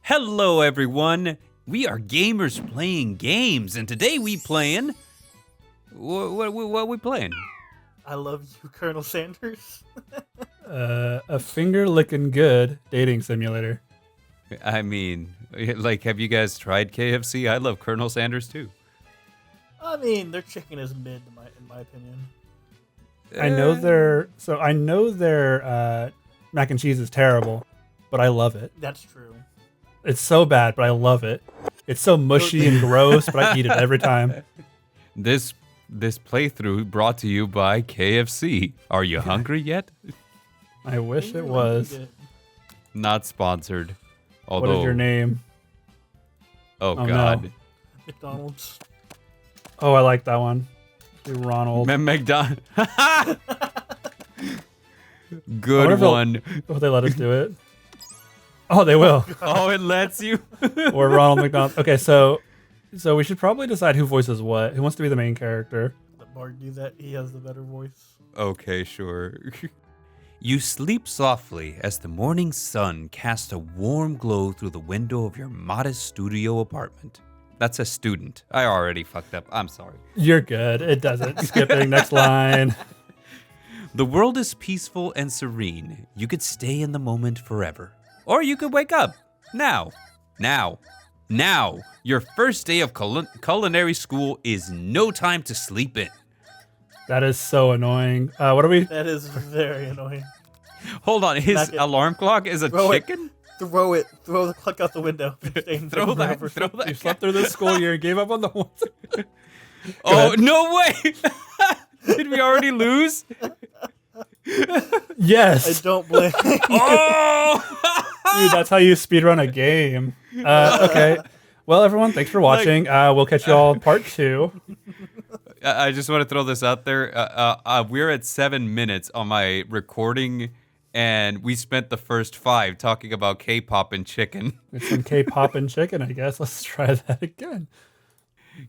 Hello, everyone. We are gamers playing games, and today we playing. What we playing? I love you, Colonel Sanders. A finger licking good dating simulator. I mean, have you guys tried KFC? I love Colonel Sanders too. I mean, their chicken is mid, in my opinion. I know their mac and cheese is terrible, but I love it. That's true. It's so bad, but I love it. It's so mushy and gross, but I eat it every time. This playthrough brought to you by KFC. Are you hungry yet? I wish it was. Not sponsored. Although, What is your name? Oh Oh, God. no. McDonald's. Oh, I like that one. Ronald. McDonald. I Good wonder if they'll- one. Will they let us do it? Oh, they will. Oh, it lets you. Or Ronald McDonald. Okay, so we should probably decide who voices what. Who wants to be the main character? Let Bard do that. He has the better voice. Okay, sure. You sleep softly as the morning sun casts a warm glow through the window of your modest studio apartment. That's a student. I already fucked up. I'm sorry. You're good. It doesn't. Skipping. Next line. The world is peaceful and serene. You could stay in the moment forever. Or you could wake up. Now. Your first day of culinary school is no time to sleep in. That is so annoying. What are we? That is very annoying. Hold on. His Back it. alarm clock is a Throw it. chicken? Throw it. Throw the clock out the window. Throw that. You slept through this school year and gave up on the one. Oh, ahead. no way. Did we already lose? Yes. I don't blame you. Oh! Dude, that's how you speedrun a game. Okay. Well, everyone, thanks for watching. We'll catch you all in part 2. I just want to throw this out there. We're at 7 minutes on my recording, and we spent the first 5 talking about K-pop and chicken. It's some K-pop and chicken, I guess. Let's try that again.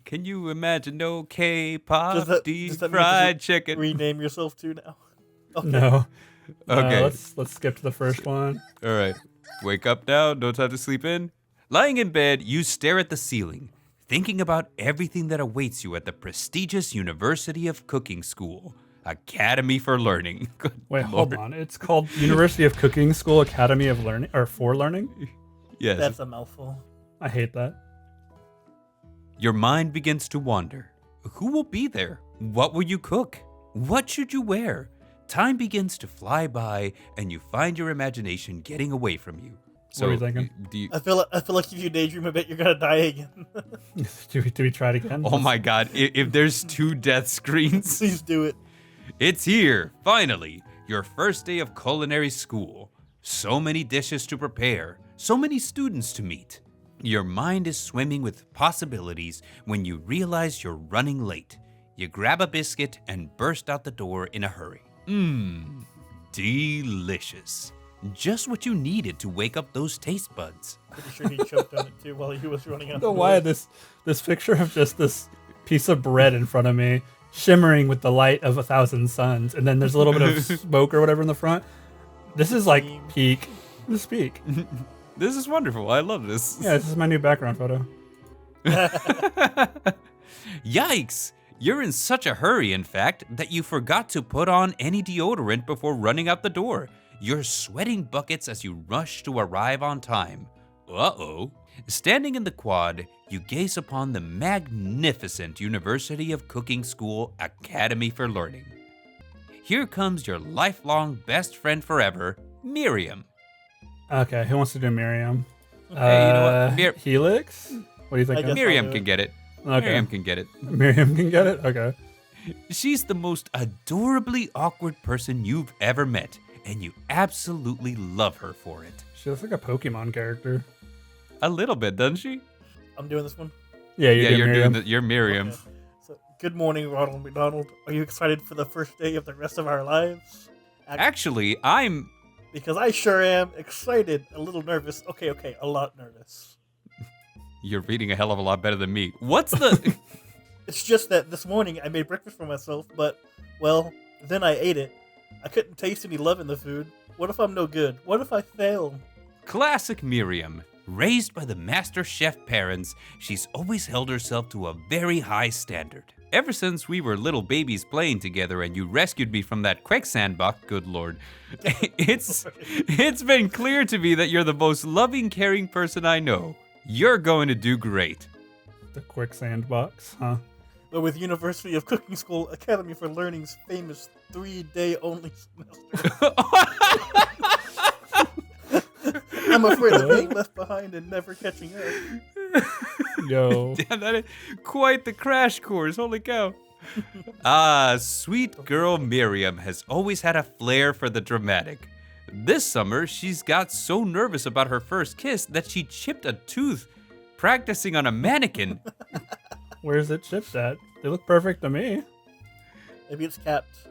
Can you imagine no K-pop Does that deep mean you fried just chicken? rename yourself too now? Okay. No. Okay. Let's skip to the first one. All right. Wake up now. No time to sleep in. Lying in bed, you stare at the ceiling, thinking about everything that awaits you at the prestigious University of Cooking School, Academy for Learning. Good Wait, hold Lord. on. It's called University of Cooking School Academy of Learning, or for Learning? Yes. That's a mouthful. I hate that. Your mind begins to wander. Who will be there? What will you cook? What should you wear? Time begins to fly by, and you find your imagination getting away from you. What are you thinking? Do you, I feel like if you daydream a bit, you're gonna die again. Do we try it again? oh my God! If there's 2 death screens, Please do it. it's here finally. Your first day of culinary school. So many dishes to prepare. So many students to meet. Your mind is swimming with possibilities when you realize you're running late. You grab a biscuit and burst out the door in a hurry. Delicious. Just what you needed to wake up those taste buds. Pretty sure he choked on it too while he was running out. I don't know why this picture of just this piece of bread in front of me, shimmering with the light of 1,000 suns, and then there's a little bit of smoke or whatever in the front. This is like peak. This is peak. This is wonderful. I love this. Yeah, this is my new background photo. Yikes! You're in such a hurry, in fact, that you forgot to put on any deodorant before running out the door. You're sweating buckets as you rush to arrive on time. Uh-oh. Standing in the quad, you gaze upon the magnificent University of Cooking School Academy for Learning. Here comes your lifelong best friend forever, Miriam. Okay, who wants to do Miriam? Hey, you know what? Helix? What do you think? I of? guess- Miriam do can it. get it. Okay. Miriam can get it. Miriam can get it? Okay. She's the most adorably awkward person you've ever met, and you absolutely love her for it. She looks like a Pokemon character. A little bit, doesn't she? I'm doing this one. Yeah, You're Miriam. doing you're Miriam. Okay. So, good morning, Ronald McDonald. Are you excited for the first day of the rest of our lives? Actually, I'm Because I sure am excited, a little nervous. Okay, a lot nervous. You're reading a hell of a lot better than me. What's the It's just that this morning I made breakfast for myself, but, well, then I ate it. I couldn't taste any love in the food. What if I'm no good? What if I fail? Classic Miriam. Raised by the master chef parents, she's always held herself to a very high standard. Ever since we were little babies playing together and you rescued me from that quicksand box, good lord, it's been clear to me that you're the most loving, caring person I know. You're going to do great. The quicksand box, huh? But with University of Cooking School Academy for Learning's famous 3-day only semester. I'm afraid of being left behind and never catching up. Yo. Damn, that is quite the crash course. Holy cow. Sweet girl Miriam has always had a flair for the dramatic. This summer, she's got so nervous about her first kiss that she chipped a tooth practicing on a mannequin. Where's it chipped at? They look perfect to me. Maybe it's capped.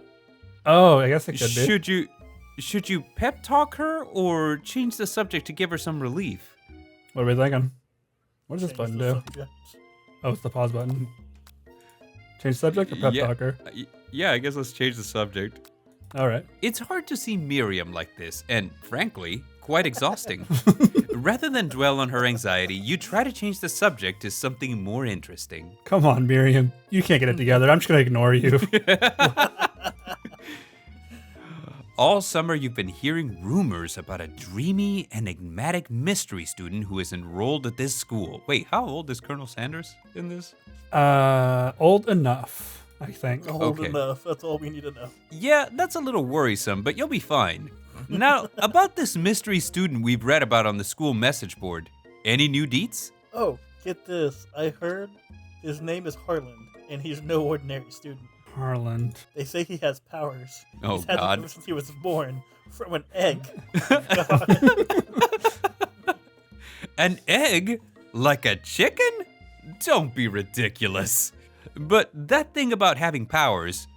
Oh, I guess it could be. Should you pep talk her or change the subject to give her some relief? What are we thinking? What does this button do? Subject. Oh, it's the pause button. Change subject or pep talker? Yeah, I guess let's change the subject. All right. It's hard to see Miriam like this, and frankly, quite exhausting. Rather than dwell on her anxiety, you try to change the subject to something more interesting. Come on, Miriam. You can't get it together. I'm just going to ignore you. All summer, you've been hearing rumors about a dreamy, enigmatic mystery student who is enrolled at this school. Wait, how old is Colonel Sanders in this? Old enough, I think. Old Okay. enough. That's all we need to know. Yeah, that's a little worrisome, but you'll be fine. Now, about this mystery student we've read about on the school message board. Any new deets? Oh, get this. I heard his name is Harland, and he's no ordinary student. Harland. They say he has powers. Oh, He's had them God. ever since he was born. From an egg. An egg? Like a chicken? Don't be ridiculous. But that thing about having powers,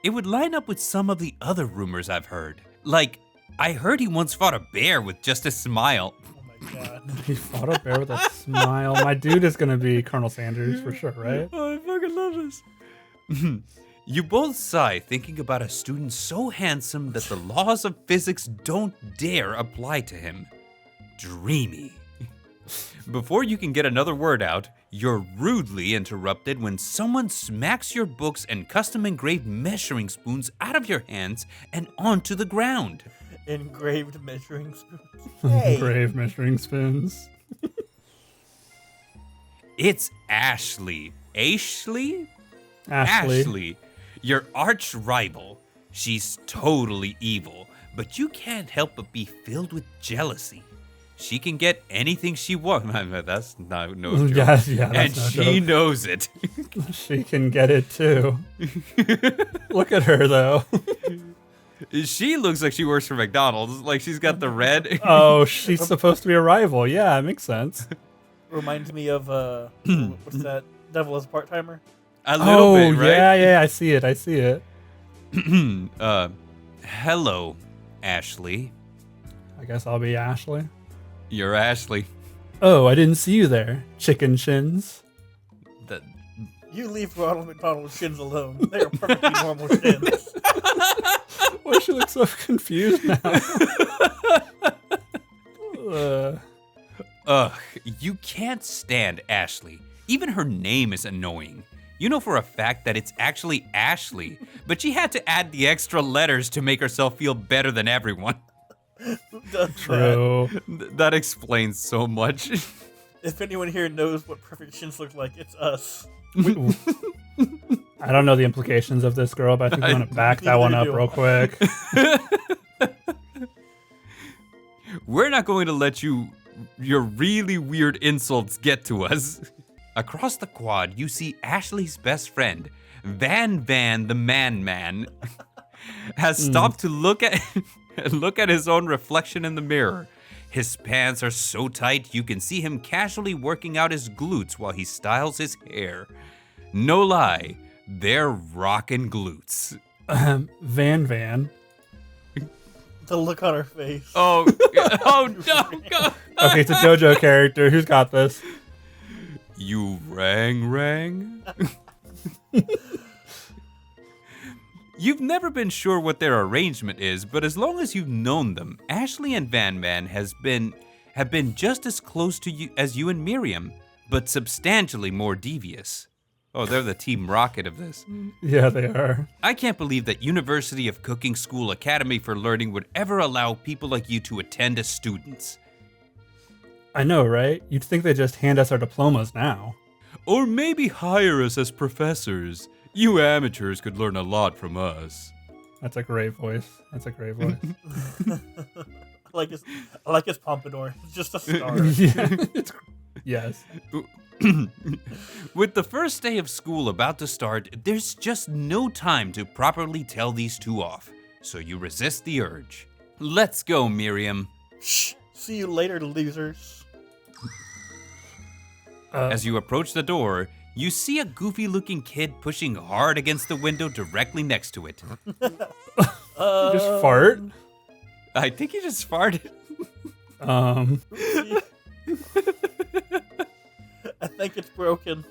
it would line up with some of the other rumors I've heard. Like, I heard he once fought a bear with just a smile. Oh my god. He fought a bear with a smile. My dude is going to be Colonel Sanders for sure, right? Oh, I fucking love this. You both sigh thinking about a student so handsome that the laws of physics don't dare apply to him. Dreamy. Before you can get another word out, you're rudely interrupted when someone smacks your books and custom engraved measuring spoons out of your hands and onto the ground. Engraved measuring spoons. Hey. Brave measuring spoons. It's Ashley. Ashley? Ashley. Your arch rival. She's totally evil, but you can't help but be filled with jealousy. She can get anything she wants. That's no joke. Yeah, yeah, And that's no she joke. knows it. She can get it too. Look at her though. She looks like she works for McDonald's. Like she's got the red. Oh, she's supposed to be a rival. Yeah, it makes sense. Reminds me of, what's that? Devil as a part-timer? A little bit, right? yeah, I see it. Hello, Ashley. I guess I'll be Ashley. You're Ashley. Oh, I didn't see you there, chicken shins. The, You leave Ronald McDonald's shins alone. They are perfectly normal shins. Why does she look so confused now? Ugh, you can't stand Ashley. Even her name is annoying. You know for a fact that it's actually Ashley, but she had to add the extra letters to make herself feel better than everyone. Who does that? True. That explains so much. If anyone here knows what perfect shins look like, it's us. I don't know the implications of this, girl, but I think I'm gonna back that one up Neither do real quick. We're not going to let your really weird insults get to us. Across the quad, you see Ashley's best friend, Van the Man, has stopped to look at his own reflection in the mirror. His pants are so tight you can see him casually working out his glutes while he styles his hair. No lie, they're rockin' glutes. Van. The look on her face. Oh no! God. Okay, it's a JoJo character. Who's got this? You rang? You've never been sure what their arrangement is, but as long as you've known them, Ashley and Van has have been just as close to you as you and Miriam, but substantially more devious. Oh, they're the Team Rocket of this. Yeah, they are. I can't believe that University of Cooking School Academy for Learning would ever allow people like you to attend as students. I know, right? You'd think they just hand us our diplomas now. Or maybe hire us as professors. You amateurs could learn a lot from us. That's a great voice. That's a great voice. I like his pompadour. It's just a star. Yeah. Yes. With the first day of school about to start, there's just no time to properly tell these two off, so you resist the urge. Let's go, Miriam. Shh. See you later, losers. As you approach the door, you see a goofy-looking kid pushing hard against the window directly next to it. Just fart? I think he just farted. I think it's broken.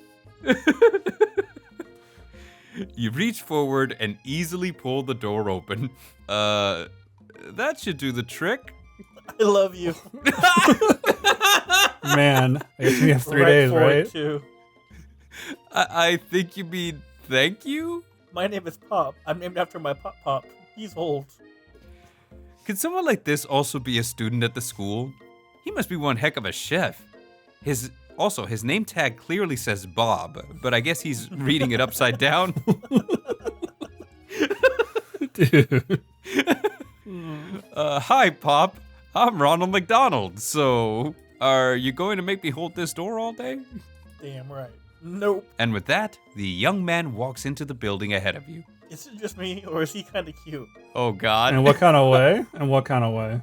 You reach forward and easily pull the door open. That should do the trick. I love you. Man, I guess we have 3 Right days, for it, right? too. I think you mean thank you? My name is Pop. I'm named after my Pop. He's old. Could someone like this also be a student at the school? He must be one heck of a chef. His name tag clearly says Bob, but I guess he's reading it upside down. Dude. Hi, Pop. I'm Ronald McDonald. So, are you going to make me hold this door all day? Damn right. Nope. And with that, the young man walks into the building ahead of you. Is it just me, or is he kind of cute? Oh, God. In what kind of way? In what kind of way?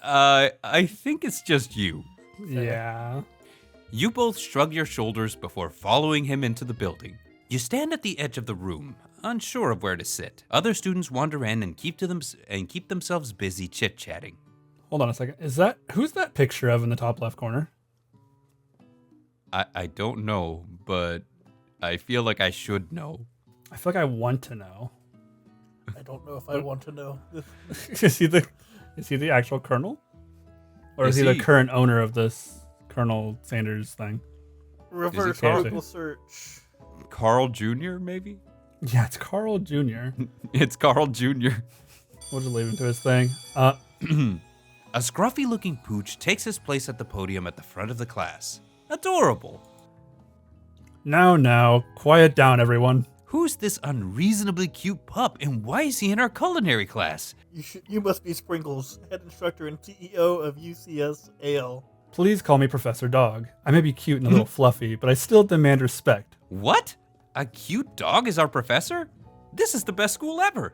I think it's just you. Yeah. You both shrug your shoulders before following him into the building. You stand at the edge of the room, unsure of where to sit. Other students wander in and keep themselves busy chit-chatting. Hold on a second. Who's that picture of in the top left corner? I don't know, but I feel like I should know. I feel like I want to know. I don't know if I want to know. Is he the actual colonel? Or is he the current owner of this Colonel Sanders thing? Reverse KFC? Google search. Carl Jr., maybe? Yeah, it's Carl Jr. It's Carl Jr. We'll just leave him to his thing. A scruffy-looking pooch takes his place at the podium at the front of the class. Adorable. Now, quiet down, everyone. Who's this unreasonably cute pup, and why is he in our culinary class? You must be Sprinkles, head instructor and CEO of UCS AL. Please call me Professor Dog. I may be cute and a little fluffy, but I still demand respect. What? A cute dog is our professor? This is the best school ever.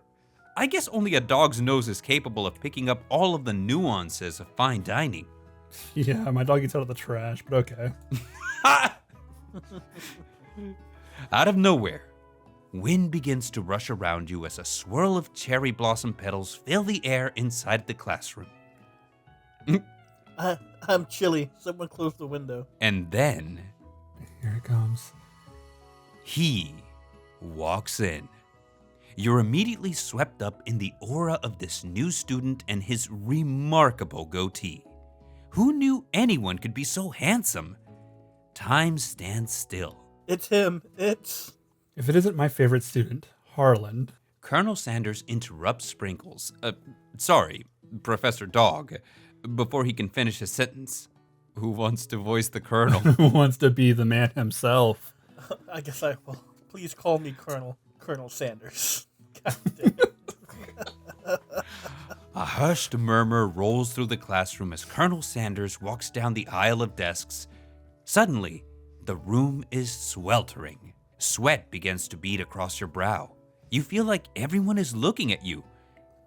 I guess only a dog's nose is capable of picking up all of the nuances of fine dining. Yeah, my dog eats out of the trash, but okay. Out of nowhere, wind begins to rush around you as a swirl of cherry blossom petals fill the air inside the classroom. I'm chilly. Someone close the window. And then Here it comes. he walks in. You're immediately swept up in the aura of this new student and his remarkable goatee. Who knew anyone could be so handsome? Time stands still. It's him. If it isn't my favorite student, Harland. Colonel Sanders interrupts Sprinkles, sorry, Professor Dog, before he can finish his sentence. Who wants to voice the Colonel? Who wants to be the man himself? I guess I will. Please call me Colonel Sanders. God damn it. A hushed murmur rolls through the classroom as Colonel Sanders walks down the aisle of desks. Suddenly, the room is sweltering. Sweat begins to bead across your brow. You feel like everyone is looking at you,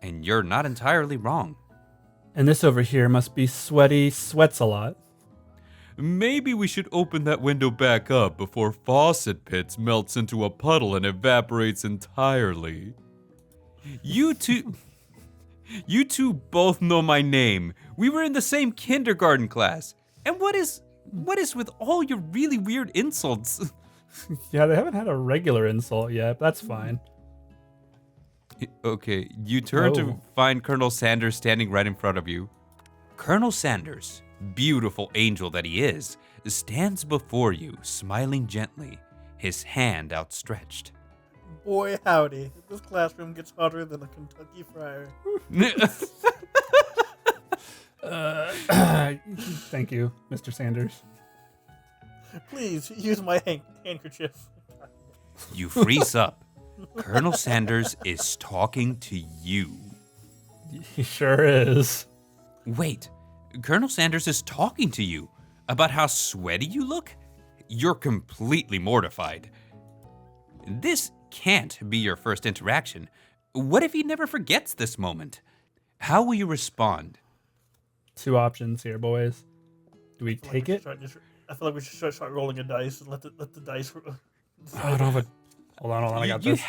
and you're not entirely wrong. And this over here must be sweaty, sweats a lot. Maybe we should open that window back up before Faucet Pits melts into a puddle and evaporates entirely. You two both know my name. We were in the same kindergarten class. And what is with all your really weird insults? Yeah, they haven't had a regular insult yet, but that's fine. Okay, you turn to Oh. find Colonel Sanders standing right in front of you. Colonel Sanders, beautiful angel that he is, stands before you, smiling gently, his hand outstretched. Boy, howdy. This classroom gets hotter than a Kentucky fryer. Thank you, Mr. Sanders. Please, use my handkerchief. You freeze up. Colonel Sanders is talking to you. He sure is. Wait, Colonel Sanders is talking to you about how sweaty you look? You're completely mortified. This can't be your first interaction. What if he never forgets this moment? How will you respond? 2 options here, boys. Do we take it? I feel like we should start rolling a dice and let the dice. Oh, I don't have a... Hold on, I got this.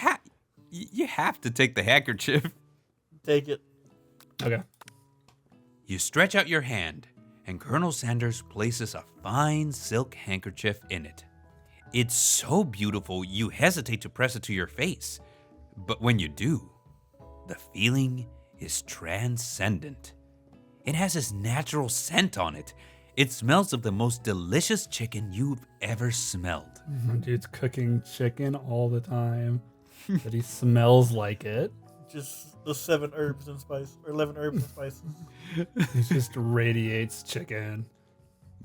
You have to take the handkerchief. Take it. Okay. You stretch out your hand, and Colonel Sanders places a fine silk handkerchief in it. It's so beautiful you hesitate to press it to your face. But when you do, the feeling is transcendent. It has this natural scent on it. It smells of the most delicious chicken you've ever smelled. My dude's cooking chicken all the time, but he smells like it. Just the 7 herbs and spice, or 11 herbs and spices. He just radiates chicken.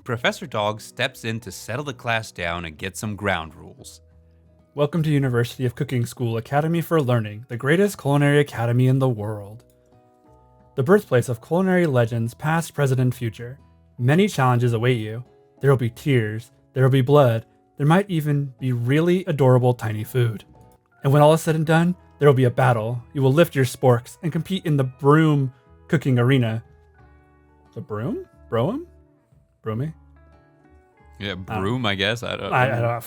Professor Dog steps in to settle the class down and get some ground rules. Welcome to University of Cooking School Academy for Learning, the greatest culinary academy in the world. The birthplace of culinary legends past, present, and future. Many challenges await you. There will be tears, there will be blood, there might even be really adorable tiny food. And when all is said and done, there will be a battle. You will lift your sporks and compete in the broom cooking arena. The broom? Broom? Broomy? Yeah, broom, I guess. I don't I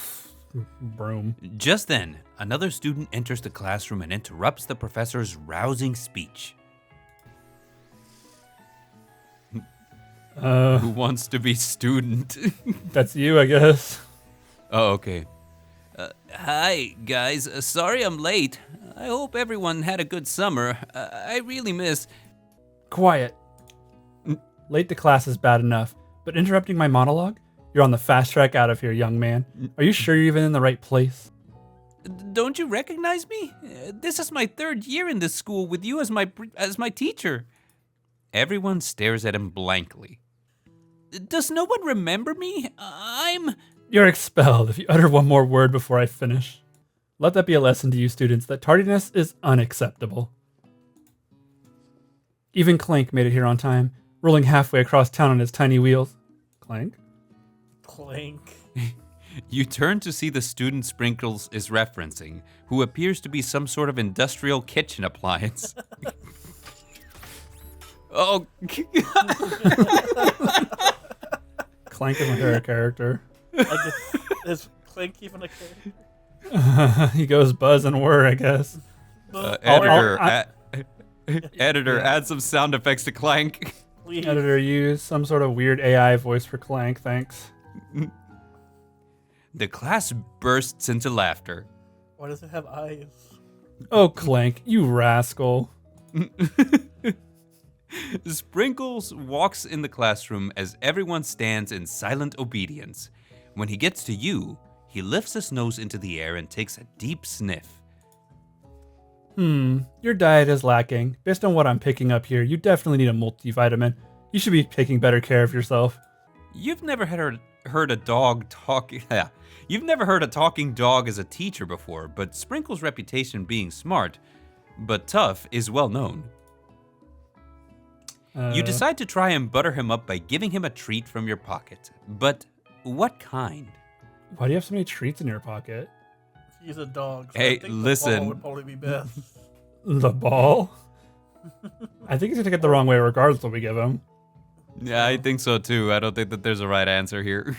broom. Just then, another student enters the classroom and interrupts the professor's rousing speech. Who wants to be student? That's you, I guess. Oh, okay. Hi, guys. Sorry I'm late. I hope everyone had a good summer. I really miss... Quiet. Late to class is bad enough, but interrupting my monologue? You're on the fast track out of here, young man. Are you sure you're even in the right place? Don't you recognize me? This is my 3rd year in this school with you as my teacher. Everyone stares at him blankly. Does no one remember me? You're expelled if you utter one more word before I finish. Let that be a lesson to you students that tardiness is unacceptable. Even Clank made it here on time, rolling halfway across town on his tiny wheels. Clank? Clank. You turn to see the student Sprinkles is referencing, who appears to be some sort of industrial kitchen appliance. Oh. Clank is my favorite character. Is Clank even a character? He goes buzz and whir, I guess. Editor, add some sound effects to Clank. Please. Editor, use some sort of weird AI voice for Clank, thanks. The class bursts into laughter. Why does it have eyes? Oh, Clank, you rascal. Sprinkles walks in the classroom as everyone stands in silent obedience. When he gets to you, he lifts his nose into the air and takes a deep sniff. Your diet is lacking. Based on what I'm picking up here, you definitely need a multivitamin. You should be taking better care of yourself. You've never heard a dog talk. You've never heard a talking dog as a teacher before, but Sprinkles' reputation being smart, but tough is well known. You decide to try and butter him up by giving him a treat from your pocket. But what kind? Why do you have so many treats in your pocket? He's a dog. So Hey, I think listen. The ball would probably be best. The ball? I think he's gonna get the wrong way regardless what we give him. Yeah, I think so too. I don't think that there's a right answer here.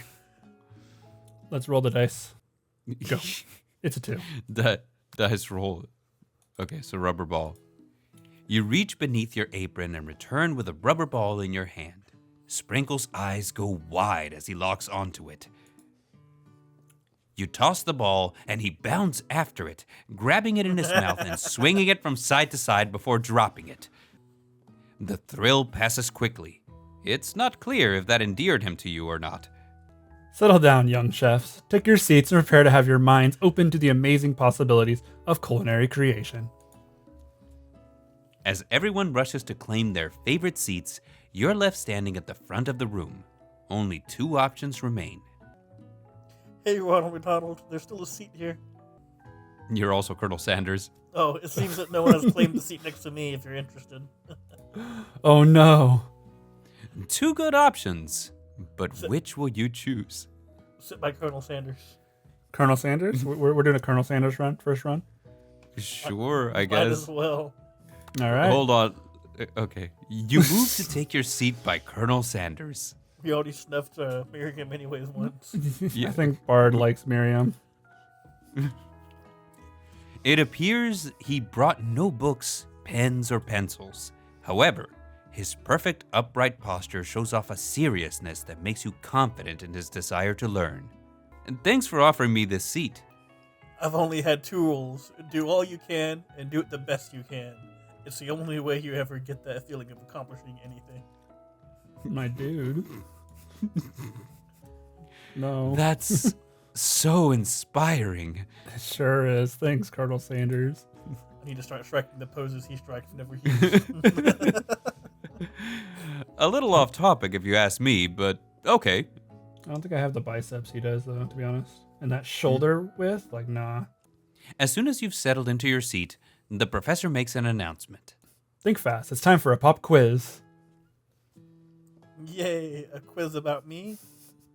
Let's roll the dice. Go. It's a 2. Dice roll. Okay, so rubber ball. You reach beneath your apron and return with a rubber ball in your hand. Sprinkles' eyes go wide as he locks onto it. You toss the ball, and he bounds after it, grabbing it in his mouth and swinging it from side to side before dropping it. The thrill passes quickly. It's not clear if that endeared him to you or not. Settle down, young chefs. Take your seats and prepare to have your minds open to the amazing possibilities of culinary creation. As everyone rushes to claim their favorite seats, you're left standing at the front of the room. Only 2 options remain. Hey, Ronald McDonald, there's still a seat here. You're also Colonel Sanders. Oh, it seems that no one has claimed the seat next to me if you're interested. Oh no. 2 good options, but which will you choose? Sit by Colonel Sanders. Colonel Sanders? We're doing a Colonel Sanders run, first run? Sure, I Might guess. as well. All right. Hold on. Okay. You move to take your seat by Colonel Sanders. We already snuffed Miriam anyways once. I think Bard likes Miriam. It appears he brought no books, pens, or pencils. However, his perfect upright posture shows off a seriousness that makes you confident in his desire to learn. And thanks for offering me this seat. I've only had 2 rules. Do all you can and do it the best you can. It's the only way you ever get that feeling of accomplishing anything. My dude. No. That's so inspiring. It sure is. Thanks, Colonel Sanders. I need to start striking the poses he strikes whenever he A little off topic if you ask me, but okay. I don't think I have the biceps he does, though, to be honest. And that shoulder width? Like, nah. As soon as you've settled into your seat, the professor makes an announcement. Think fast. It's time for a pop quiz. Yay, a quiz about me?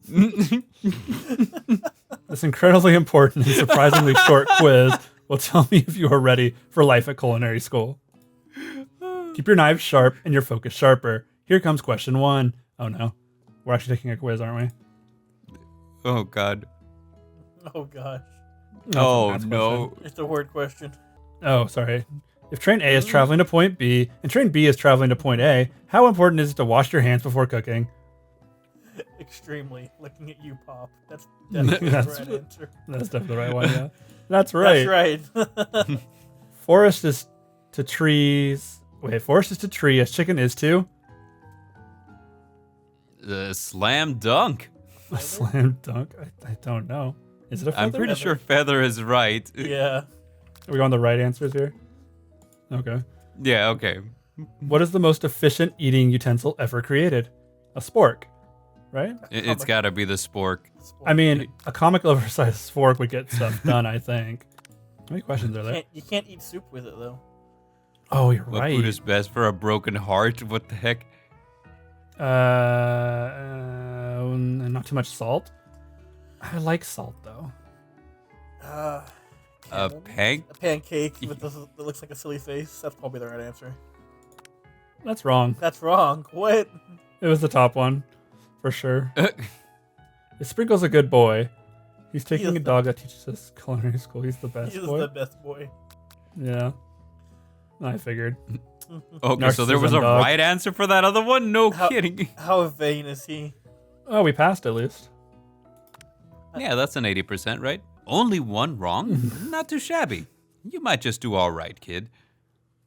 This incredibly important and surprisingly short quiz will tell me if you are ready for life at culinary school. Keep your knives sharp and your focus sharper. Here comes question 1. Oh no. We're actually taking a quiz, aren't we? Oh, God. Oh gosh. Oh, That's a math no. question. It's a word question. Oh, sorry. If train A is traveling to point B and train B is traveling to point A, how important is it to wash your hands before cooking? Extremely. Looking at you, Pop. That's definitely the right answer. That's definitely the right one, yeah. That's right. That's right. Forest is to trees. Wait, forest is to tree as chicken is to Slam dunk. a slam dunk. I don't know. Is it a feather? I'm pretty sure feather is right. Yeah. Are we on the right answers here? Okay. Yeah, okay. What is the most efficient eating utensil ever created? A spork, right? It's gotta be the spork. I mean, a comic oversized fork would get stuff done, I think. How many questions are there? You can't eat soup with it, though. Oh, you're What right. food is best for a broken heart? What the heck? Not too much salt. I like salt, though. A A pancake with that looks like a silly face. That's probably the right answer. That's wrong. That's wrong. What? It was the top one, for sure. Sprinkle's a good boy. He's taking is a dog that teaches us culinary school. He's the best He's boy. the best boy. Yeah. I figured. Okay, so there was a Narcissism dog. right answer for that other one? No kidding. How vain is he? Oh, we passed at least. Yeah, that's an 80%, right? Only one wrong? Not too shabby. You might just do all right, kid.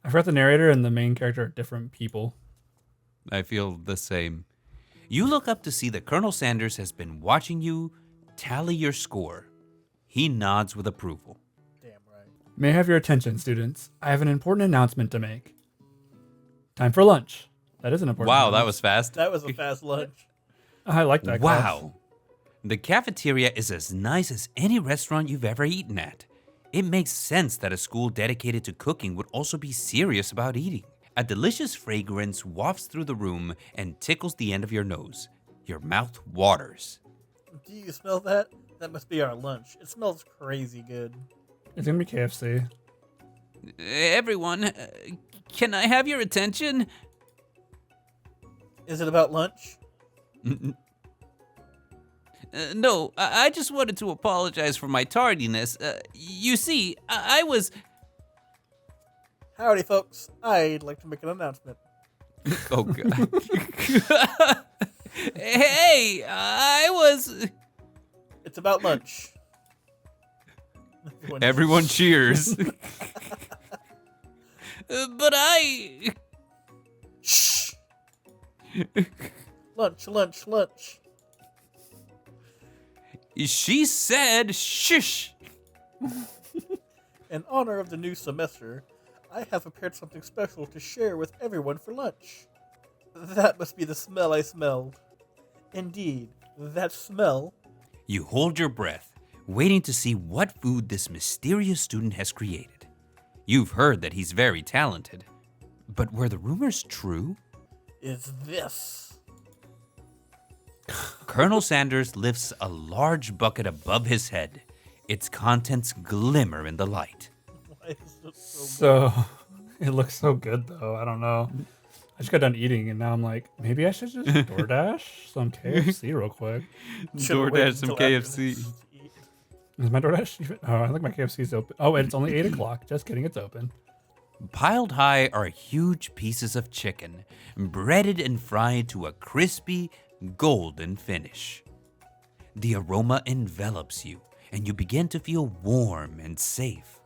I forgot the narrator and the main character are different people. I feel the same. You look up to see that Colonel Sanders has been watching you tally your score. He nods with approval. Damn right. May I have your attention, students? I have an important announcement to make. Time for lunch. That is an important Wow, that announcement. was fast. That was a fast lunch. I like that. class. Wow. The cafeteria is as nice as any restaurant you've ever eaten at. It makes sense that a school dedicated to cooking would also be serious about eating. A delicious fragrance wafts through the room and tickles the end of your nose. Your mouth waters. Do you smell that? That must be our lunch. It smells crazy good. It's gonna be KFC. Everyone, can I have your attention? Is it about lunch? No, I just wanted to apologize for my tardiness. You see, I was... Howdy, folks. I'd like to make an announcement. Oh, God. Hey, I was... It's about lunch. Everyone cheers. But I... Shh. Lunch, lunch, lunch. She said, "Shush." In honor of the new semester, I have prepared something special to share with everyone for lunch. That must be the smell I smelled. Indeed, that smell. You hold your breath, waiting to see what food this mysterious student has created. You've heard that he's very talented. But were the rumors true? Is this. Colonel Sanders lifts a large bucket above his head. Its contents glimmer in the light. Why is this so So it looks so good though. I don't know. I just got done eating and now I'm like, maybe I should just DoorDash some KFC real quick. Should've waited DoorDash some until after KFC. this to eat. Is my DoorDash even? Oh, I think my KFC's open. Oh, wait, it's only 8 o'clock. Just kidding, it's open. Piled high are huge pieces of chicken, breaded and fried to a crispy, golden finish. The aroma envelops you, and you begin to feel warm and safe.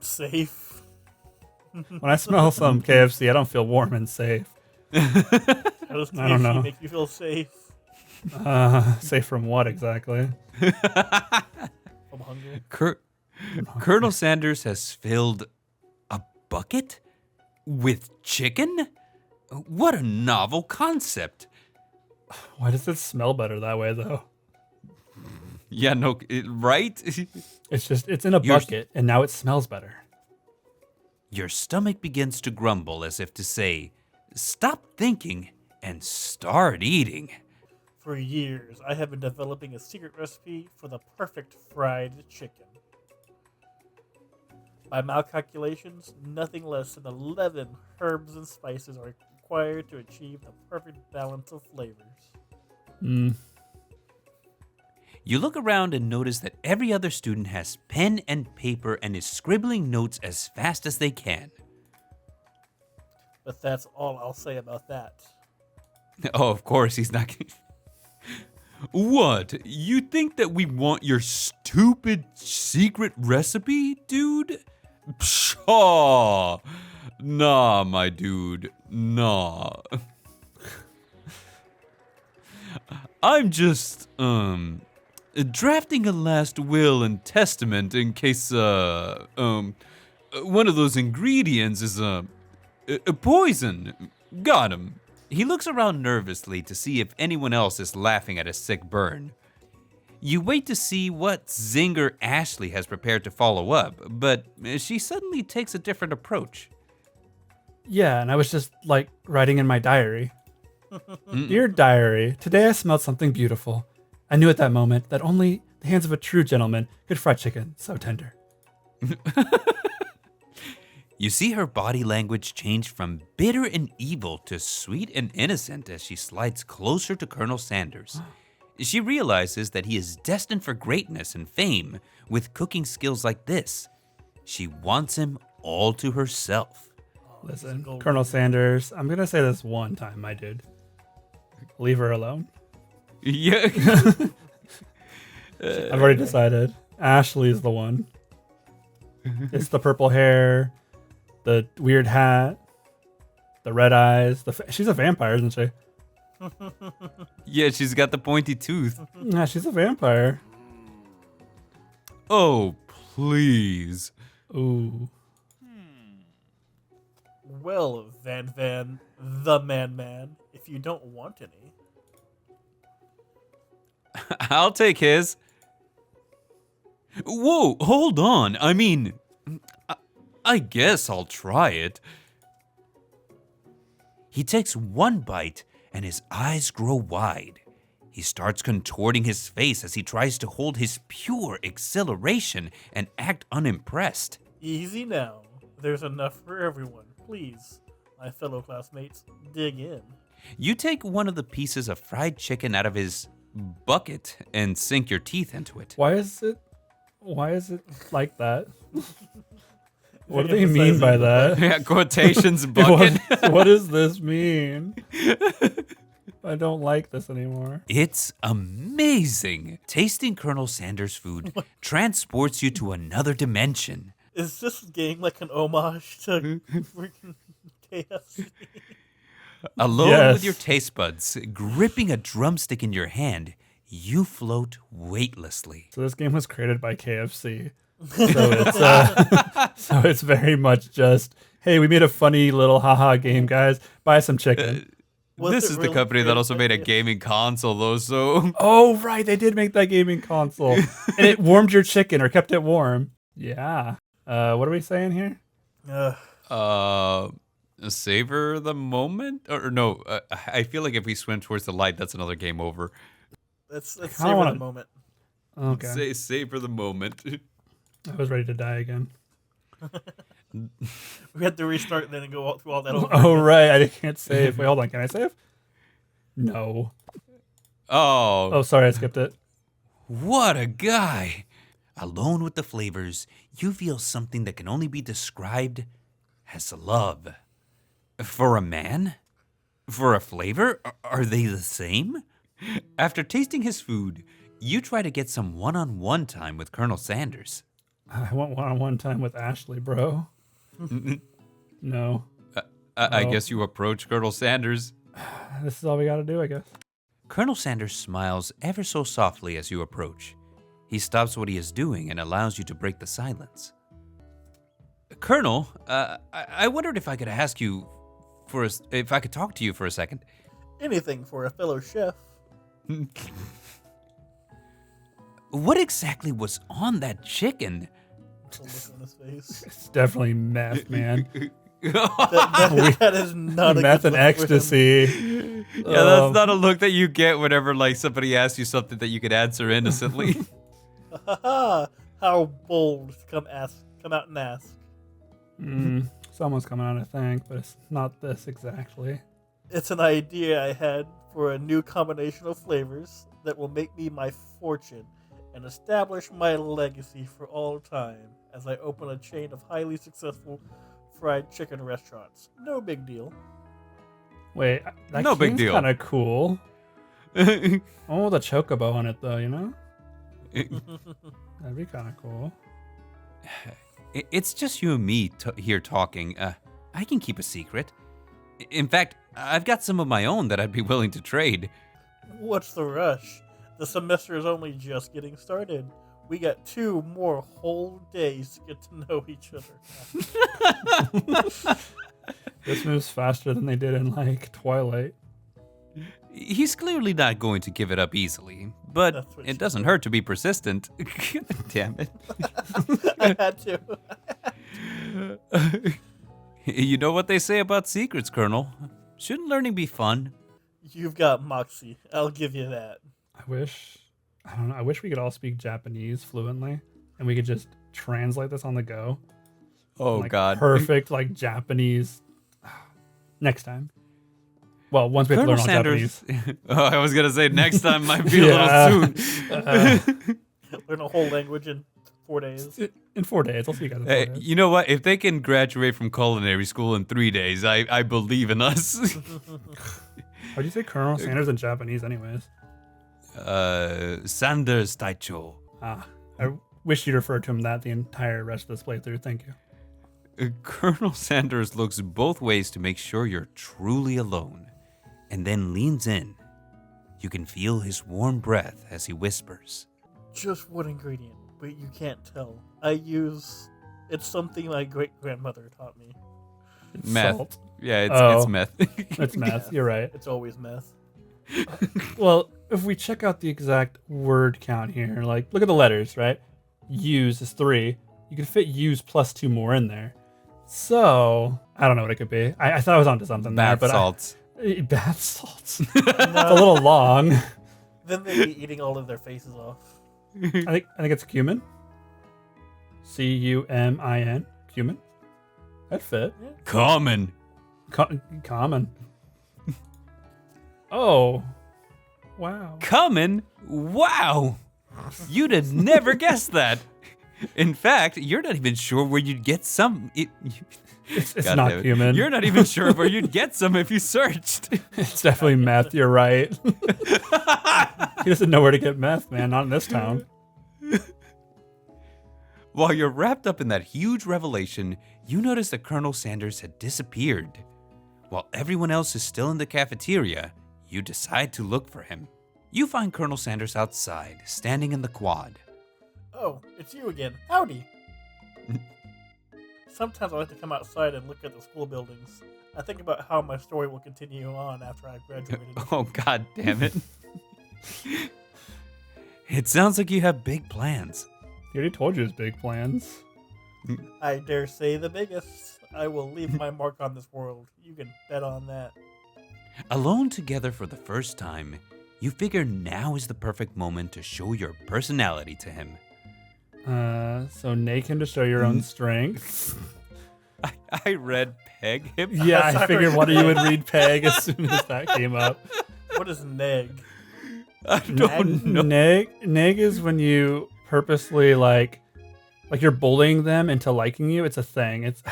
Safe. When I smell some KFC, I don't feel warm and safe. How does I don't know. KFC make you feel safe? Safe from what exactly? From hunger? Colonel Sanders has filled a bucket with chicken? What a novel concept. Why does it smell better that way though? Yeah, no, right? It's in a You're- bucket and now it smells better. Your stomach begins to grumble as if to say, stop thinking and start eating. For years, I have been developing a secret recipe for the perfect fried chicken. By my calculations, nothing less than 11 herbs and spices are required to achieve the perfect balance of flavors. You look around and notice that every other student has pen and paper and is scribbling notes as fast as they can. But that's all I'll say about that. Oh, of course, he's not. What? You think that we want your stupid secret recipe, dude? Pshaw. Nah, my dude. Nah. I'm just, drafting a last will and testament in case, one of those ingredients is, a poison. Got him. He looks around nervously to see if anyone else is laughing at his sick burn. You wait to see what zinger Ashley has prepared to follow up, but she suddenly takes a different approach. Yeah, and I was just like writing in my diary. Dear diary, today I smelled something beautiful. I knew at that moment that only the hands of a true gentleman could fry chicken so tender. You see her body language change from bitter and evil to sweet and innocent as she slides closer to Colonel Sanders. She realizes that he is destined for greatness and fame with cooking skills like this. She wants him all to herself. Listen, Colonel Sanders, I'm going to say this one time, my dude. Leave her alone. Yeah. I've already decided. Ashley's the one. It's the purple hair, the weird hat, the red eyes. She's a vampire, isn't she? Yeah, she's got the pointy tooth. Yeah, she's a vampire. Oh, please. Ooh. Well, Van, the man, if you don't want any. I'll take his. Whoa, hold on. I mean, I guess I'll try it. He takes one bite and his eyes grow wide. He starts contorting his face as he tries to hold his pure exhilaration and act unimpressed. Easy now. There's enough for everyone. Please, my fellow classmates, dig in. You take one of the pieces of fried chicken out of his bucket and sink your teeth into it. Why is it like that? What do they mean by that? Yeah, quotations bucket. What does this mean? I don't like this anymore. It's amazing. Tasting Colonel Sanders' food transports you to another dimension. Is this game like an homage to freaking KFC? Alone with your Yes. taste buds, gripping a drumstick in your hand, you float weightlessly. So this game was created by KFC. So so it's very much just, hey, we made a funny little haha game, guys. Buy some chicken. Was This it is the really company that created also by made a KFC? gaming console, though, so... Oh, right, they did make that gaming console, and it warmed your chicken or kept it warm. Yeah. What are we saying here? Savor the moment? Or no, I feel like if we swim towards the light, that's another game over. Let's kinda savor wanna- the moment. Okay. Say savor the moment. I was ready to die again. We had to restart then and go through all that over. Oh, again. right, I can't save. Wait, hold on. Can I save? No. Oh, Oh, sorry, I skipped it. what a guy! Alone with the flavors, you feel something that can only be described as love. For a man? For a flavor? Are they the same? After tasting his food, you try to get some one-on-one time with Colonel Sanders. I want one-on-one time with Ashley, bro. No. I Oh. guess you approach Colonel Sanders. This is all we got to do, I guess. Colonel Sanders smiles ever so softly as you approach. He stops what he is doing and allows you to break the silence. Colonel, I wondered if I could ask you if I could talk to you for a second. Anything for a fellow chef. What exactly was on that chicken? The look on his face. It's definitely meth, man. That is not a Meth good and look for him. ecstasy. Yeah, that's not a look that you get whenever like somebody asks you something that you could answer innocently. How bold to come out and ask. Someone's coming out, I think, but it's not this exactly. It's an idea I had for a new combination of flavors that will make me my fortune and establish my legacy for all time as I open a chain of highly successful fried chicken restaurants. No big deal. Wait, that No big deal. Kind of cool. I want with a chocobo on it, though. You know, that'd be kind of cool. It's just you and me here talking. I can keep a secret. In fact, I've got some of my own that I'd be willing to trade. What's the rush? The semester is only just getting started. We got 2 more whole days to get to know each other. This moves faster than they did in like Twilight. He's clearly not going to give it up easily, but That's what it she doesn't hurt to be persistent. Damn it. I had to. You know what they say about secrets, Colonel? Shouldn't learning be fun? You've got moxie. I'll give you that. I don't know. I wish we could all speak Japanese fluently, and we could just translate this on the go. Oh, Like, God. perfect like Japanese. Next time. Well, once we have to learn all Japanese. Oh, I was going to say next time might be a Yeah. little soon. Learn a whole language in 4 days. In 4 days, I'll see you guys in 4 Hey, days. you know what? If they can graduate from culinary school in 3 days, I believe in us. How do you say Colonel Sanders in Japanese, anyways? Sanders Taicho. I wish you'd refer to him that the entire rest of this playthrough. Thank you. Colonel Sanders looks both ways to make sure you're truly alone, and then leans in. You can feel his warm breath as he whispers. Just one ingredient, but you can't tell. It's something my great-grandmother taught me. It's Meth. salt. Yeah, it's Oh. meth. It's meth. You're right. It's always meth. Well, if we check out the exact word count here, like look at the letters, right? Use is 3. You can fit use plus 2 more in there. So I don't know what it could be. I thought I was onto something Bath there, but salts. bath salts. It's a little long. Then they'd be eating all of their faces off. I think it's cumin. Cumin. Cumin. That'd fit. Common. Common. Oh. Wow. Common? Wow. You'd have never guessed that. In fact, you're not even sure where you'd get some. It's God not damn it. cumin. You're not even sure where you'd get some if you searched. It's definitely meth. You're right. He doesn't know where to get meth, man. Not in this town. While you're wrapped up in that huge revelation, you notice that Colonel Sanders had disappeared. While everyone else is still in the cafeteria, you decide to look for him. You find Colonel Sanders outside, standing in the quad. Oh, it's you again. Howdy. Sometimes I like to come outside and look at the school buildings. I think about how my story will continue on after I've graduated. Oh, god damn it. It sounds like you have big plans. He already told you his big plans. I dare say the biggest. I will leave my mark on this world. You can bet on that. Alone together for the first time, you figure now is the perfect moment to show your personality to him. So naked to show your own strength. I read peg him. Yeah, I Sorry. figured one of you would read peg as soon as that came up. What is neg? I don't know. Neg is when you purposely like you're bullying them into liking you. It's a thing. It's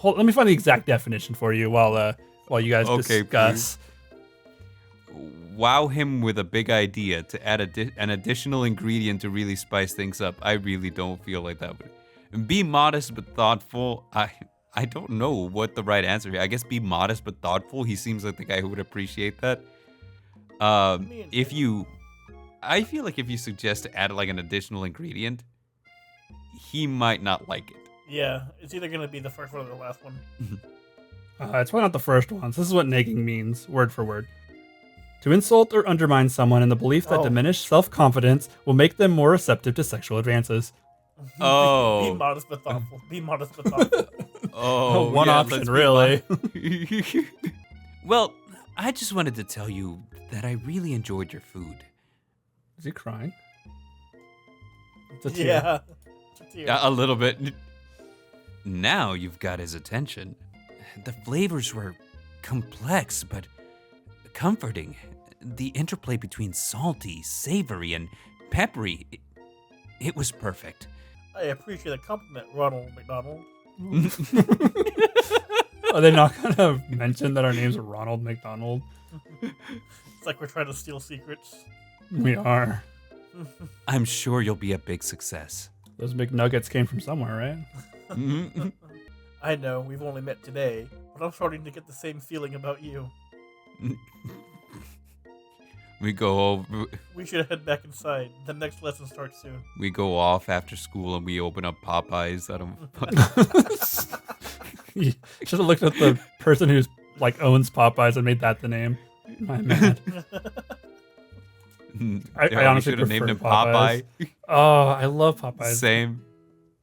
let me find the exact definition for you while you guys discuss. Wow him with a big idea to add an additional ingredient to really spice things up. I really don't feel like that would. Be modest but thoughtful. I don't know what the right answer is. I guess be modest but thoughtful. He seems like the guy who would appreciate that. I feel like if you suggest to add like an additional ingredient, he might not like it. Yeah, it's either going to be the first one or the last one. It's probably not the first one. So this is what negging means, word for word. To insult or undermine someone in the belief that diminished self-confidence will make them more receptive to sexual advances. Oh. Be modest but thoughtful. Be modest but thoughtful. Oh, one option, really. Well, I just wanted to tell you that I really enjoyed your food. Is he crying? It's a tear. Yeah. It's a tear. A little bit. Now you've got his attention. The flavors were complex but comforting. The interplay between salty, savory, and peppery, it was perfect. I appreciate the compliment, Ronald McDonald. Are they not going to mention that our names are Ronald McDonald? It's like we're trying to steal secrets. We are. I'm sure you'll be a big success. Those McNuggets came from somewhere, right? I know, we've only met today, but I'm starting to get the same feeling about you. We go over. We should head back inside. The next lesson starts soon. We go off after school and we open up Popeyes. I don't. You should have looked at the person who's like owns Popeyes and made that the name. I'm mad. I honestly should have named him Popeyes. Popeye. Oh, I love Popeyes. Same.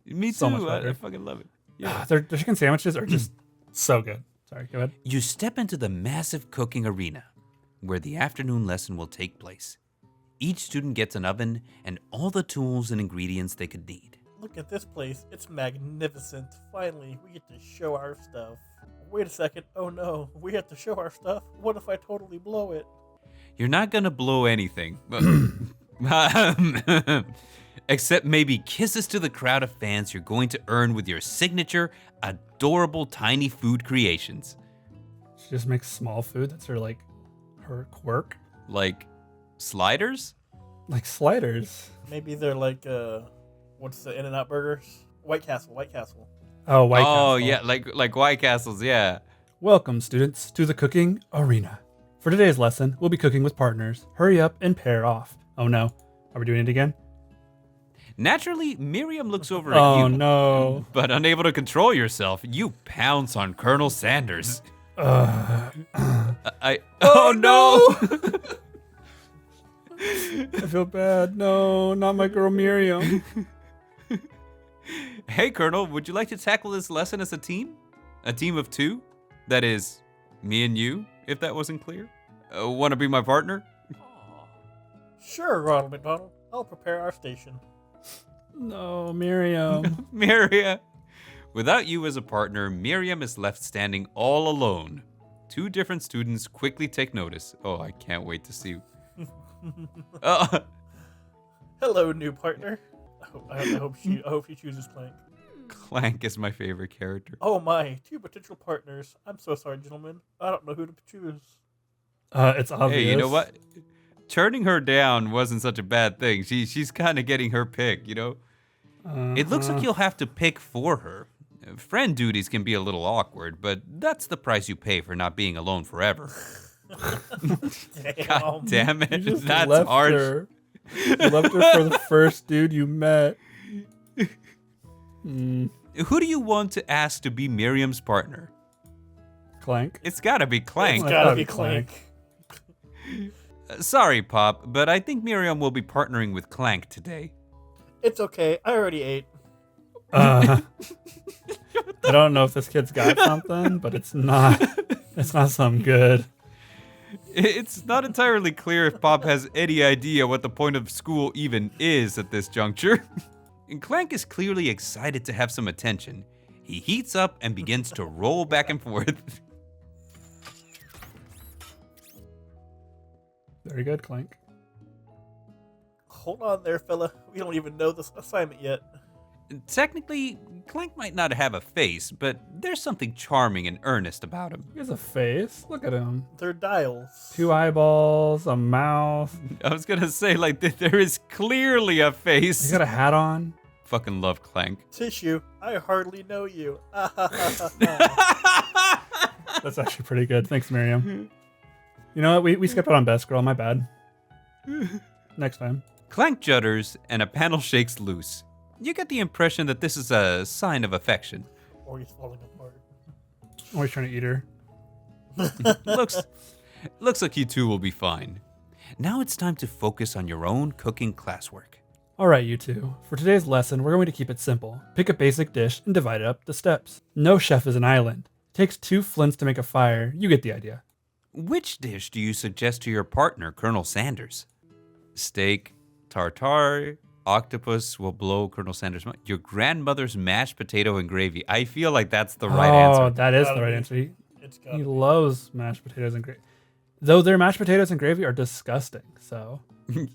Me too. So much better. I fucking love it. Yeah. Their chicken sandwiches are just so good. Sorry, go ahead. You step into the massive cooking arena where the afternoon lesson will take place. Each student gets an oven and all the tools and ingredients they could need. Look at this place. It's magnificent. Finally, we get to show our stuff. Wait a second. Oh no, we have to show our stuff? What if I totally blow it? You're not gonna blow anything. Except maybe kisses to the crowd of fans you're going to earn with your signature, adorable tiny food creations. She just makes small food. That's her quirk. Like sliders? Like sliders. Maybe they're like, what's the In-N-Out burgers? White Castle. Oh, White Castle. Oh, yeah, like White Castles, yeah. Welcome, students, to the cooking arena. For today's lesson, we'll be cooking with partners. Hurry up and pair off. Oh no. Are we doing it again? Naturally, Miriam looks over at you. Oh no. But unable to control yourself, you pounce on Colonel Sanders. Oh no! I feel bad. No, not my girl Miriam. Hey, Colonel, would you like to tackle this lesson as a team? A team of two? That is, me and you, if that wasn't clear. Want to be my partner? Sure, Ronald McDonald. I'll prepare our station. No, Miriam. Miriam. Without you as a partner, Miriam is left standing all alone. Two different students quickly take notice. Oh, I can't wait to see. Hello, new partner. I hope she chooses Clank. Clank is my favorite character. Oh my, two potential partners. I'm so sorry, gentlemen. I don't know who to choose. It's obvious. Hey, you know what? Turning her down wasn't such a bad thing. She's kind of getting her pick, you know? It looks like you'll have to pick for her. Friend duties can be a little awkward, but that's the price you pay for not being alone forever. God damn You it. just That's left harsh. her. You left her for the first dude you met. Who do you want to ask to be Miriam's partner? Clank. It's gotta be Clank. It's gotta be Clank. Sorry, Pop, but I think Miriam will be partnering with Clank today. It's okay. I already ate. I don't know if this kid's got something, but it's not something good. It's not entirely clear if Pop has any idea what the point of school even is at this juncture. And Clank is clearly excited to have some attention. He heats up and begins to roll back and forth. Very good, Clank. Hold on there, fella. We don't even know this assignment yet. Technically, Clank might not have a face, but there's something charming and earnest about him. He has a face. Look at him. They're dials. 2 eyeballs, a mouth. I was gonna say, like, there is clearly a He's face. got a hat on. Fucking love Clank. Tissue. I hardly know you. That's actually pretty good. Thanks, Miriam. You know what? We skipped out on Best Girl. My bad. Next time. Clank judders and a panel shakes loose. You get the impression that this is a sign of affection. Or he's falling apart. Always trying to eat her. Looks like you two will be fine. Now it's time to focus on your own cooking classwork. All right, you two. For today's lesson, we're going to keep it simple. Pick a basic dish and divide it up the steps. No chef is an island. It takes 2 flints to make a fire. You get the idea. Which dish do you suggest to your partner, Colonel Sanders? Steak, tartare, octopus will blow Colonel Sanders' mind. Your grandmother's mashed potato and gravy. I feel like that's the right Oh, answer. that is the Gotta right be. answer. It's He got loves mashed potatoes and gravy. Though their mashed potatoes and gravy are disgusting, so...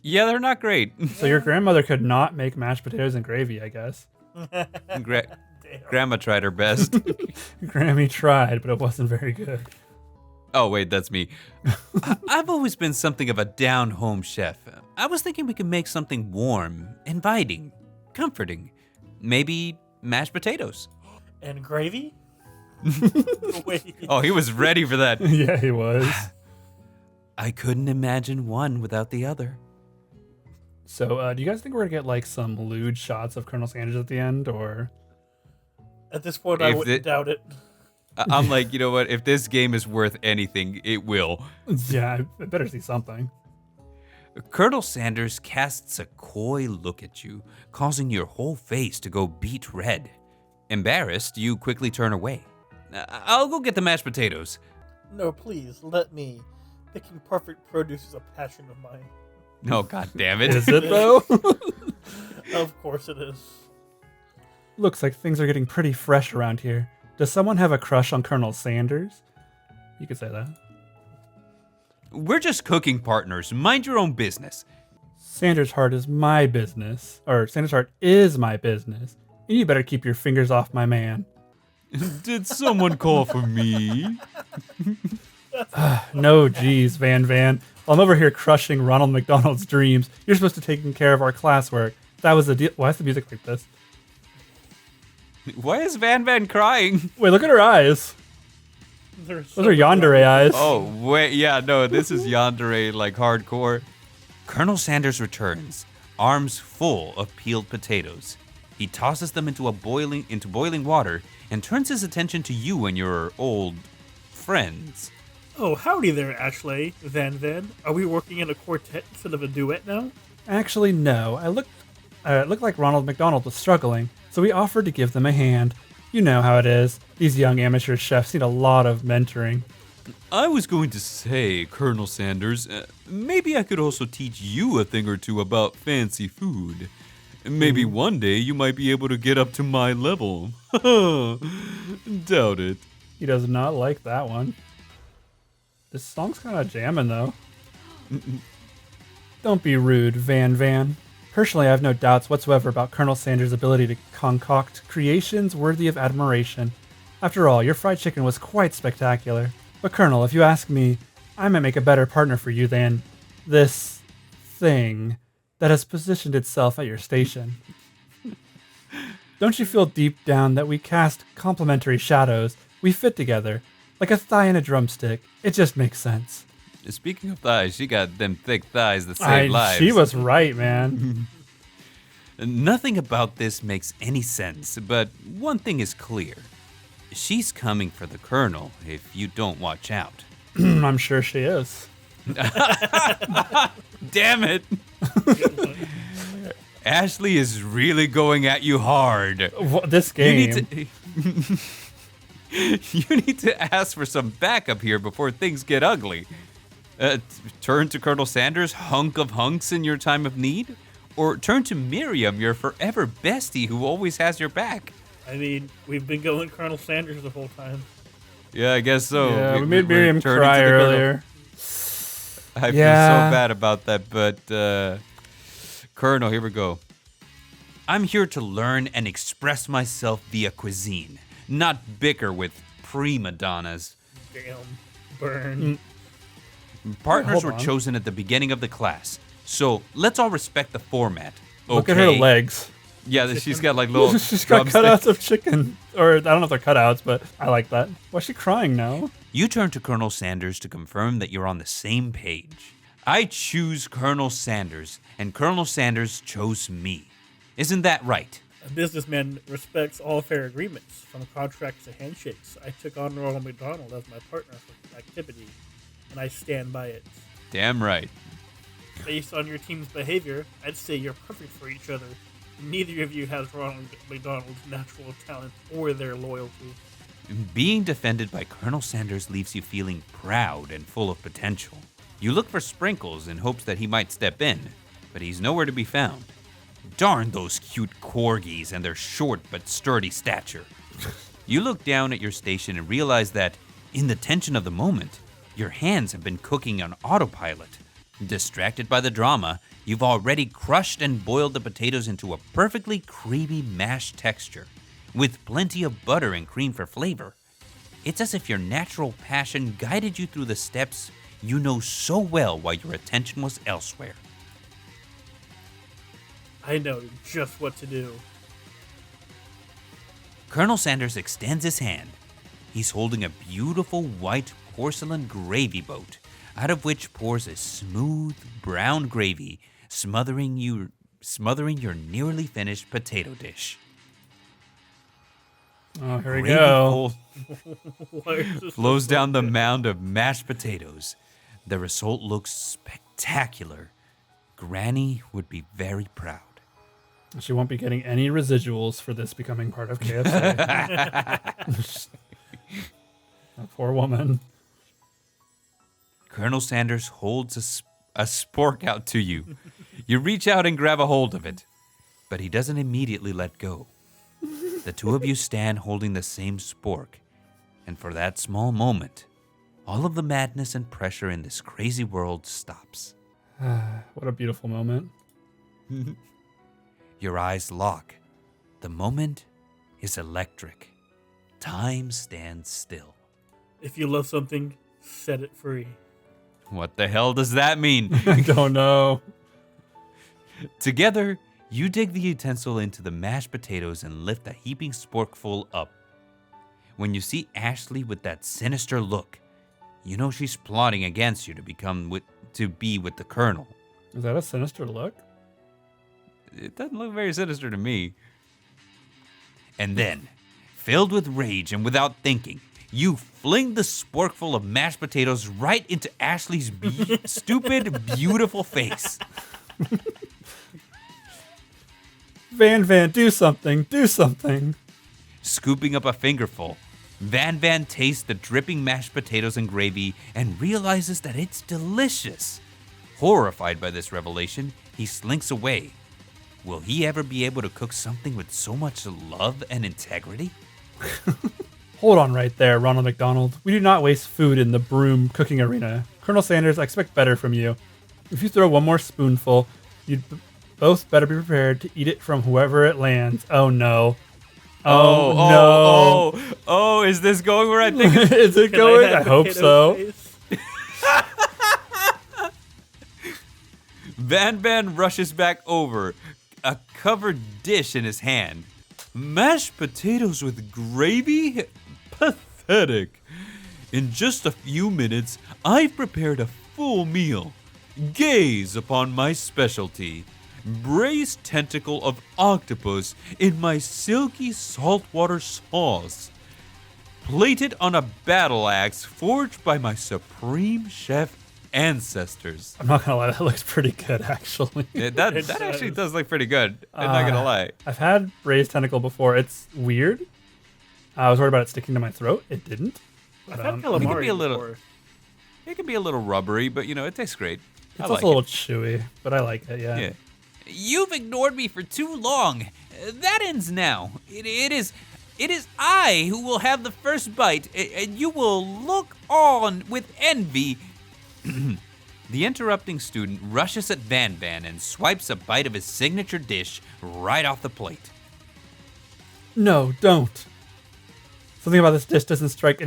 Yeah, they're not great. So your grandmother could not make mashed potatoes and gravy, I guess. Gra- Damn. Grandma tried her best. Grammy tried, but it wasn't very good. Oh, wait, that's me. I've always been something of a down-home chef. I was thinking we could make something warm, inviting, comforting. Maybe mashed potatoes. And gravy? Wait. Oh, he was ready for that. Yeah, he was. I couldn't imagine one without the other. So, do you guys think we're gonna get like some lewd shots of Colonel Sanders at the end, or? At this point, I If wouldn't it- doubt it. I'm like, you know what? If this game is worth anything, it will. Yeah, I better see something. Colonel Sanders casts a coy look at you, causing your whole face to go beet red. Embarrassed, you quickly turn away. I'll go get the mashed potatoes. No, please, let me. Picking perfect produce is a passion of mine. Oh, god damn it. Is it though? Of course it is. Looks like things are getting pretty fresh around here. Does someone have a crush on Colonel Sanders? You could say that. We're just cooking partners. Mind your own business. Sanders' heart is my business. Or Sanders' heart is my business. And you better keep your fingers off my man. Did someone call for me? No, geez, Van Van. I'm over here crushing Ronald McDonald's dreams. You're supposed to take care of our classwork. That was the deal. Why is the music like this? Why is Van Van crying? Wait, look at her eyes. Those are yandere eyes. Oh, wait, yeah, no, this is yandere, like hardcore. Colonel Sanders returns, arms full of peeled potatoes. He tosses them into boiling water and turns his attention to you and your old friends. Oh, howdy there, Ashley. Van Van. Are we working in a quartet instead of a duet now? Actually, no. It looked like Ronald McDonald was struggling, so we offered to give them a hand. You know how it is. These young amateur chefs need a lot of mentoring. I was going to say, Colonel Sanders, maybe I could also teach you a thing or two about fancy food. Maybe one day you might be able to get up to my level. Doubt it. He does not like that one. This song's kind of jamming, though. Don't be rude, Van Van. Personally, I have no doubts whatsoever about Colonel Sanders' ability to concoct creations worthy of admiration. After all, your fried chicken was quite spectacular. But Colonel, if you ask me, I might make a better partner for you than this thing that has positioned itself at your station. Don't you feel deep down that we cast complementary shadows? We fit together. Like a thigh and a drumstick. It just makes sense. Speaking of thighs, she got them thick thighs that save lives. She was right, man. Nothing about this makes any sense, but one thing is clear. She's coming for the Colonel if you don't watch out. I'm sure she is. Damn it! Ashley is really going at you hard. This game. You need to ask for some backup here before things get ugly. Turn to Colonel Sanders, hunk of hunks in your time of need? Or turn to Miriam, your forever bestie who always has your back? I mean, we've been going Colonel Sanders the whole time. Yeah, I guess so. Yeah, we made Miriam cry earlier. I feel so bad about that, but Colonel, here we go. I'm here to learn and express myself via cuisine, not bicker with prima donnas. Damn. Burn. Partners were chosen at the beginning of the class, so let's all respect the format. Okay? Look at her legs. Yeah, she's got like little. She's got cutouts of chicken, or I don't know if they're cutouts, but I like that. Why is she crying now? You turn to Colonel Sanders to confirm that you're on the same page. I choose Colonel Sanders, and Colonel Sanders chose me. Isn't that right? A businessman respects all fair agreements, from contracts to handshakes. I took on Ronald McDonald as my partner for activity, and I stand by it. Damn right. Based on your team's behavior, I'd say you're perfect for each other. Neither of you has Ronald McDonald's natural talent or their loyalty. Being defended by Colonel Sanders leaves you feeling proud and full of potential. You look for Sprinkles in hopes that he might step in, but he's nowhere to be found. Darn those cute corgis and their short but sturdy stature. You look down at your station and realize that, in the tension of the moment, your hands have been cooking on autopilot. Distracted by the drama, you've already crushed and boiled the potatoes into a perfectly creamy mashed texture, with plenty of butter and cream for flavor. It's as if your natural passion guided you through the steps you know so well while your attention was elsewhere. I know just what to do. Colonel Sanders extends his hand. He's holding a beautiful white porcelain gravy boat, out of which pours a smooth brown gravy, smothering your nearly finished potato dish. Oh, here we Gravy go. Flows down the mound of mashed potatoes. The result looks spectacular. Granny would be very proud. She won't be getting any residuals for this becoming part of KFC. That poor woman. Colonel Sanders holds a spork out to you. You reach out and grab a hold of it, but he doesn't immediately let go. The two of you stand holding the same spork, and for that small moment, all of the madness and pressure in this crazy world stops. What a beautiful moment. Your eyes lock. The moment is electric. Time stands still. If you love something, set it free. What the hell does that mean? I don't know. Together, you dig the utensil into the mashed potatoes and lift a heaping sporkful up. When you see Ashley with that sinister look, you know she's plotting against you to be with the Colonel. Is that a sinister look? It doesn't look very sinister to me. And then, filled with rage and without thinking, you fling the sporkful of mashed potatoes right into Ashley's stupid, beautiful face. Van, do something, do something. Scooping up a fingerful, Van tastes the dripping mashed potatoes and gravy and realizes that it's delicious. Horrified by this revelation, he slinks away. Will he ever be able to cook something with so much love and integrity? Hold on right there, Ronald McDonald. We do not waste food in the broom cooking arena. Colonel Sanders, I expect better from you. If you throw one more spoonful, you'd both better be prepared to eat it from whoever it lands. Oh no. No. Oh, is this going where I think it's Is it going? I hope so. Van rushes back over, a covered dish in his hand. Mashed potatoes with gravy? Pathetic. In just a few minutes, I've prepared a full meal. Gaze upon my specialty. Braised tentacle of octopus in my silky saltwater sauce. Plated on a battle axe forged by my supreme chef ancestors. I'm not gonna lie, that looks pretty good actually. Yeah, that actually does look pretty good. I'm not gonna lie. I've had braised tentacle before. It's weird. I was worried about it sticking to my throat. It didn't. I've But, had it calamari could be a little- before. It can be a little rubbery, but it tastes great. it's I also like a little chewy, but I like it. Yeah. Yeah. You've ignored me for too long. That ends now. It is I who will have the first bite, and you will look on with envy. The interrupting student rushes at Van Van and swipes a bite of his signature dish right off the plate. No, don't. Something about this dish doesn't strike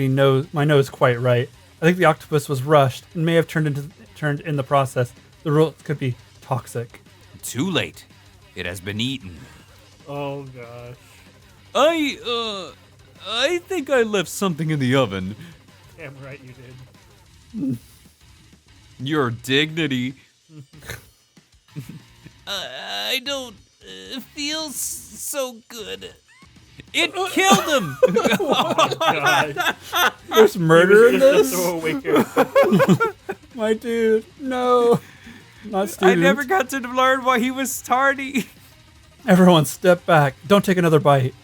my nose quite right. I think the octopus was rushed and may have turned in the process. The result could be toxic. Too late. It has been eaten. Oh gosh. I think I left something in the oven. Damn right you did. Your dignity. I don't feel so good. It killed him. Oh god. There's murder in Just a this? throwaway character. My dude, no. Not I student. never got to learn why he was tardy. Everyone step back. Don't take another bite.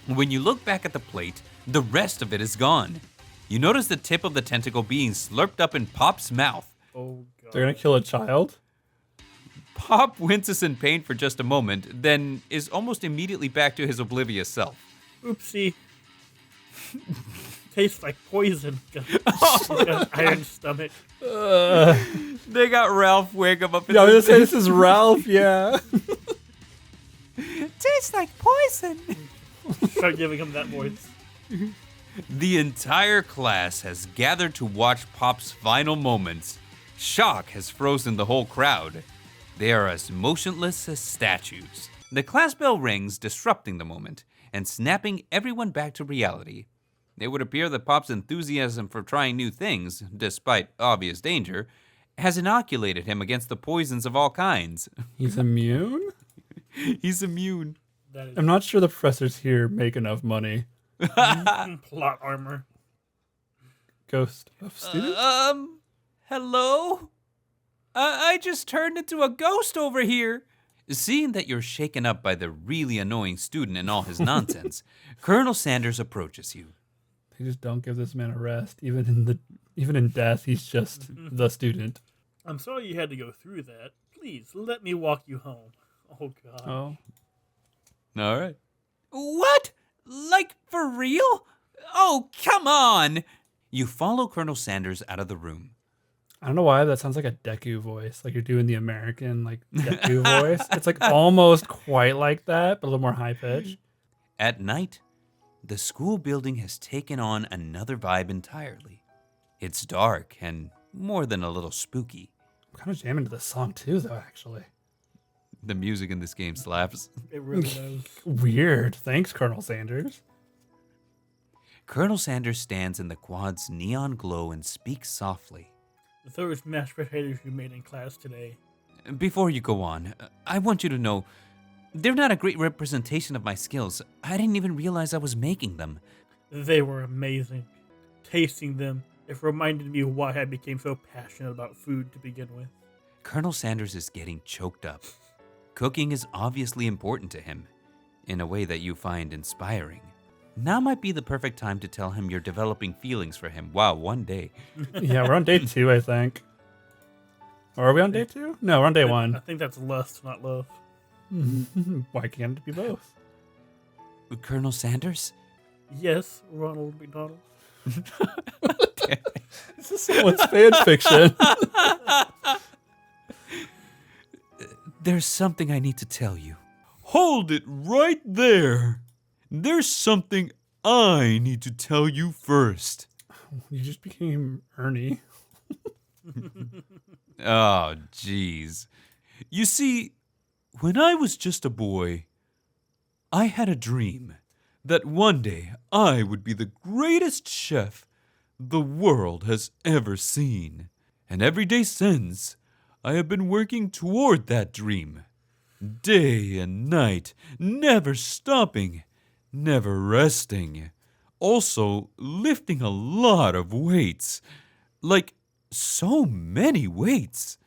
When you look back at the plate, the rest of it is gone. You notice the tip of the tentacle being slurped up in Pop's mouth. Oh god. They're gonna kill a child? Pop winces in pain for just a moment, then is almost immediately back to his oblivious self. Oopsie. Tastes like poison. Got iron stomach. They got Ralph Wiggum up in Yeah, I was the gonna say this is Ralph, yeah. Tastes like poison. Start giving him that voice. The entire class has gathered to watch Pop's final moments. Shock has frozen the whole crowd. They are as motionless as statues. The class bell rings, disrupting the moment and snapping everyone back to reality. It would appear that Pop's enthusiasm for trying new things, despite obvious danger, has inoculated him against the poisons of all kinds. He's immune? He's immune. That is I'm not sure the professors here make enough money. plot armor. Ghost of student? Hello? I just turned into a ghost over here. Seeing that you're shaken up by the really annoying student and all his nonsense, Colonel Sanders approaches you. They just don't give this man a rest. Even in death, he's just the student. I'm sorry you had to go through that. Please let me walk you home. Oh god. Oh. All right. What? Like, for real? Oh, come on! You follow Colonel Sanders out of the room. I don't know why that sounds like a Deku voice. Like you're doing the American Deku voice. It's like almost quite like that, but a little more high pitched. At night, the school building has taken on another vibe entirely. It's dark and more than a little spooky. I'm kind of jamming to this song too, though. Actually, The music in this game slaps. It really does. weird. Thanks, Colonel Sanders. Colonel Sanders stands in the quad's neon glow and speaks softly. Those mashed potatoes you made in class today. Before you go on, I want you to know, they're not a great representation of my skills. I didn't even realize I was making them. They were amazing. Tasting them, it reminded me why I became so passionate about food to begin with. Colonel Sanders is getting choked up. Cooking is obviously important to him, in a way that you find inspiring. Now might be the perfect time to tell him you're developing feelings for him. Wow, one day. Yeah, we're on day 2, I think. Or are we on day 2? No, we're on day I 1. think that's lust, not love. Why can't it be both? Colonel Sanders? Yes, Ronald McDonald. This is someone's fan fiction. There's something I need to tell you. Hold it right there. There's something I need to tell you first. You just became Ernie. Oh, jeez. You see, when I was just a boy, I had a dream that one day I would be the greatest chef the world has ever seen. And every day since, I have been working toward that dream. Day and night, never stopping, never resting. Also, lifting a lot of weights. Like, so many weights.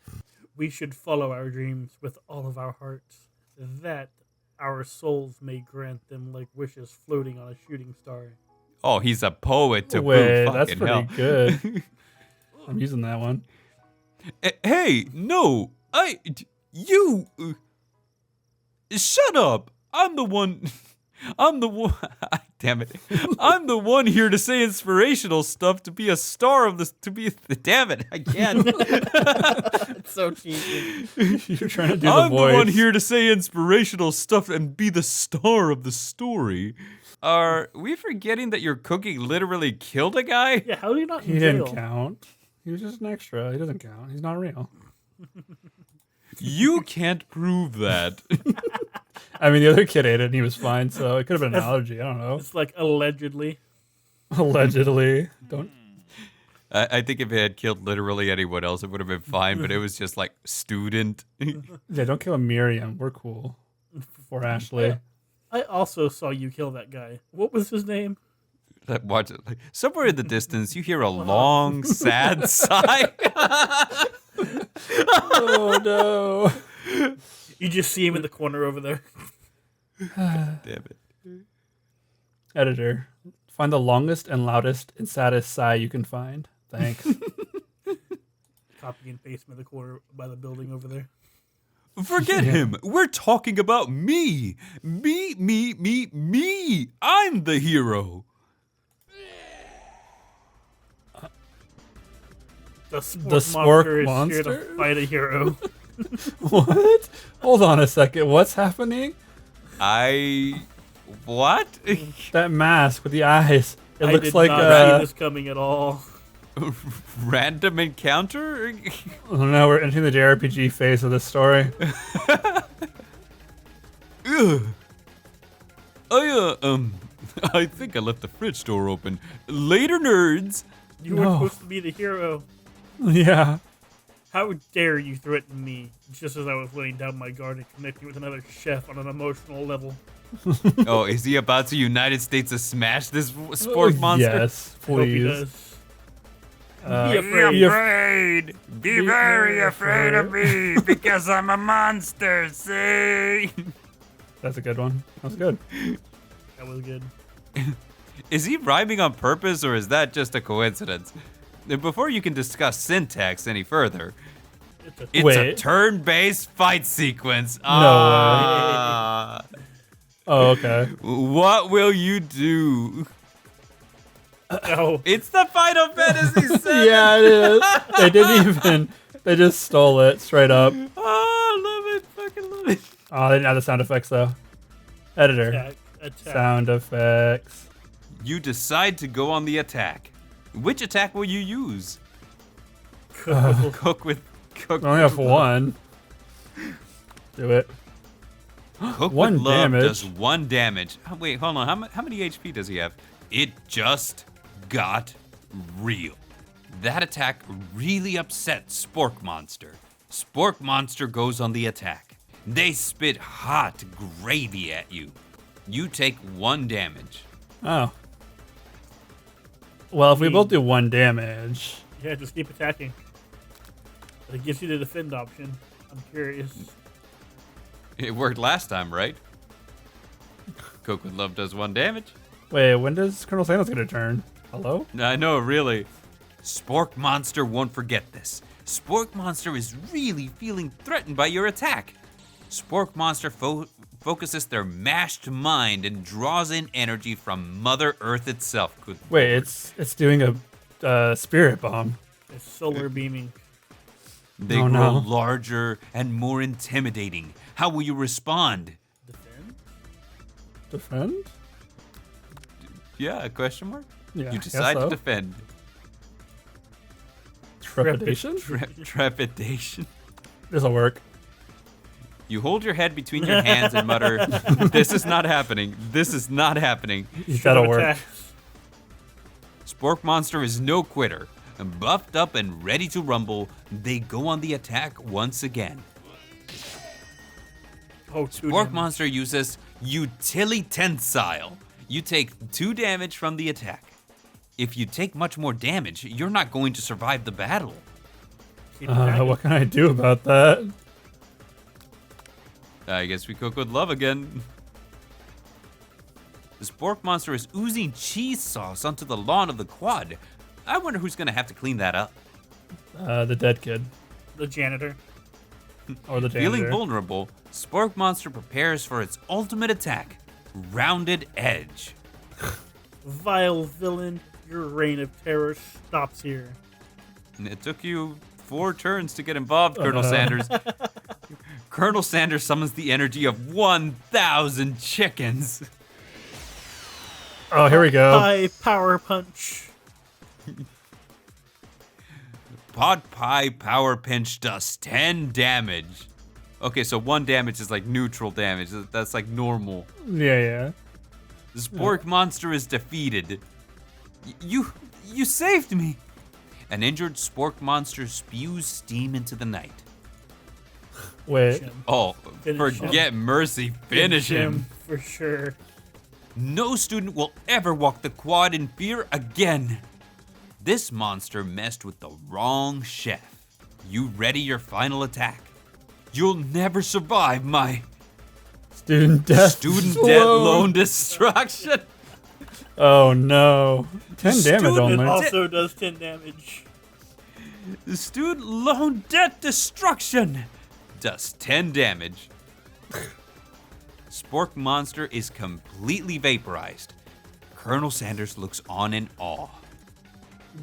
We should follow our dreams with all of our hearts, that our souls may grant them like wishes floating on a shooting star. Oh, he's a poet to Wait, boot. that's Fucking pretty hell. good. I'm using that one. Hey, no, you, shut up. I'm the one, damn it. I'm the one here to say inspirational stuff, to be a star of this, damn it, I can't. It's so cheesy. You're trying to do I'm the voice. the one here to say inspirational stuff and be the star of the story. Are we forgetting that your cooking literally killed a guy? Yeah, how do you not He in jail? didn't count. He was just an extra. He doesn't count. He's not real. You can't prove that. I mean, the other kid ate it and he was fine, so it could have been an allergy. I don't know. It's like allegedly. Allegedly. Don't. I think if it had killed literally anyone else, it would have been fine, but it was just like student. Yeah, don't kill Miriam. We're cool. Or Ashley. I also saw you kill that guy. What was his name? Watch it. Like, somewhere in the distance, you hear a long, sad sigh. Oh, no. You just see him in the corner over there. Damn it. Editor, find the longest and loudest and saddest sigh you can find. Thanks. Copy and paste him in the corner by the building over there. Forget him. We're talking about me. Me. I'm the hero. The spork, The spork monster is here monster? to fight a hero. What? Hold on a second. What's happening? What? That mask with the eyes. It I looks did like not see this coming at all. Random encounter? I don't know, we're entering the JRPG phase of this story. Ugh. I think I left the fridge door open. Later, nerds. You were No. supposed to be the hero. Yeah. How dare you threaten me just as I was laying down my guard and connecting with another chef on an emotional level? Oh, is he about to United States to smash this spork monster? Yes, I hope he please. does. Uh, Be afraid. Be afraid. Be very afraid of me because I'm a monster, see? That's a good one. That was good. That was good. Is he rhyming on purpose or is that just a coincidence? Before you can discuss syntax any further, It's a it's a Wait. turn-based fight sequence. No Oh, okay. What will you do? no. It's the Final Fantasy VII. Yeah, it is. They didn't even. They just stole it straight up. Oh, love it. Fucking love it. Oh, they didn't add the sound effects though. Editor. Attack. Sound effects. You decide to go on the attack. Which attack will you use? Cook with. I only have one. Do it. Cook One with love damage. does 1 damage. Oh, wait, hold on. How many HP does he have? It just got real. That attack really upset Spork Monster. Spork Monster goes on the attack. They spit hot gravy at you. You take 1 damage. Oh. Well, if we both do 1 damage. Yeah, just keep attacking. But it gives you the defend option. I'm curious. It worked last time, right? Cook with love does 1 damage. Wait, when does Colonel Sandals get a turn? Hello? I know, really. Spork Monster won't forget this. Spork Monster is really feeling threatened by your attack. Spork Monster focuses their mashed mind and draws in energy from Mother Earth itself. Good Wait, lord. it's doing a spirit bomb. It's solar beaming. They Oh, grow no. larger and more intimidating. How will you respond? Defend? Defend? Yeah, a question mark? Yeah. I You guess decide so. to defend. Trepidation? Trepidation. This'll work. You hold your head between your hands and mutter, "This is not happening. This is not happening." That'll work. Attacks. Spork Monster is no quitter. Buffed up and ready to rumble, they go on the attack once again. Oh, two Spork damage. Monster uses Utility Tensile. You take 2 damage from the attack. If you take much more damage, you're not going to survive the battle. Keep attacking. What can I do about that? I guess we cook with love again. The Spork Monster is oozing cheese sauce onto the lawn of the quad. I wonder who's going to have to clean that up. The dead kid. The janitor. Or the Feeling janitor. vulnerable, Spork Monster prepares for its ultimate attack, Rounded Edge. Vile villain, your reign of terror stops here. And it took you 4 turns to get involved, Colonel Sanders. Colonel Sanders summons the energy of 1,000 chickens. Oh, here we go. High power punch. Pot Pie Power Pinch does 10 damage. Okay, so 1 damage is like neutral damage. That's like normal. Yeah. The Spork Monster is defeated. You saved me. An injured Spork Monster spews steam into the night. Wait. Oh, Finish forget mercy. Finish him. For sure. No student will ever walk the quad in fear again. This monster messed with the wrong chef. You ready your final attack? You'll never survive my Student death. student debt loan destruction. Oh no. 10 damage Student It only. also does 10 damage. Student loan debt destruction does 10 damage. Spork Monster is completely vaporized. Colonel Sanders looks on in awe.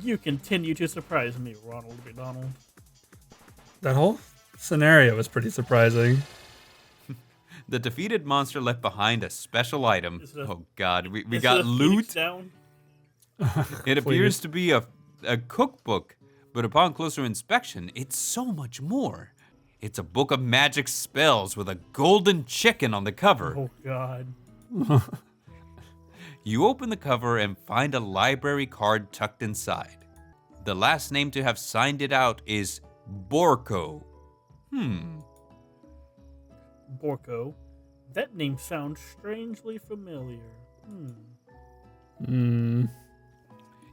You continue to surprise me, Ronald McDonald. That whole scenario was pretty surprising. The defeated monster left behind a special item. Is it a- Oh god, we Is it got a Phoenix loot. Down? It appears to be a cookbook, but upon closer inspection, it's so much more. It's a book of magic spells with a golden chicken on the cover. Oh, God. You open the cover and find a library card tucked inside. The last name to have signed it out is Borko. Borko. That name sounds strangely familiar.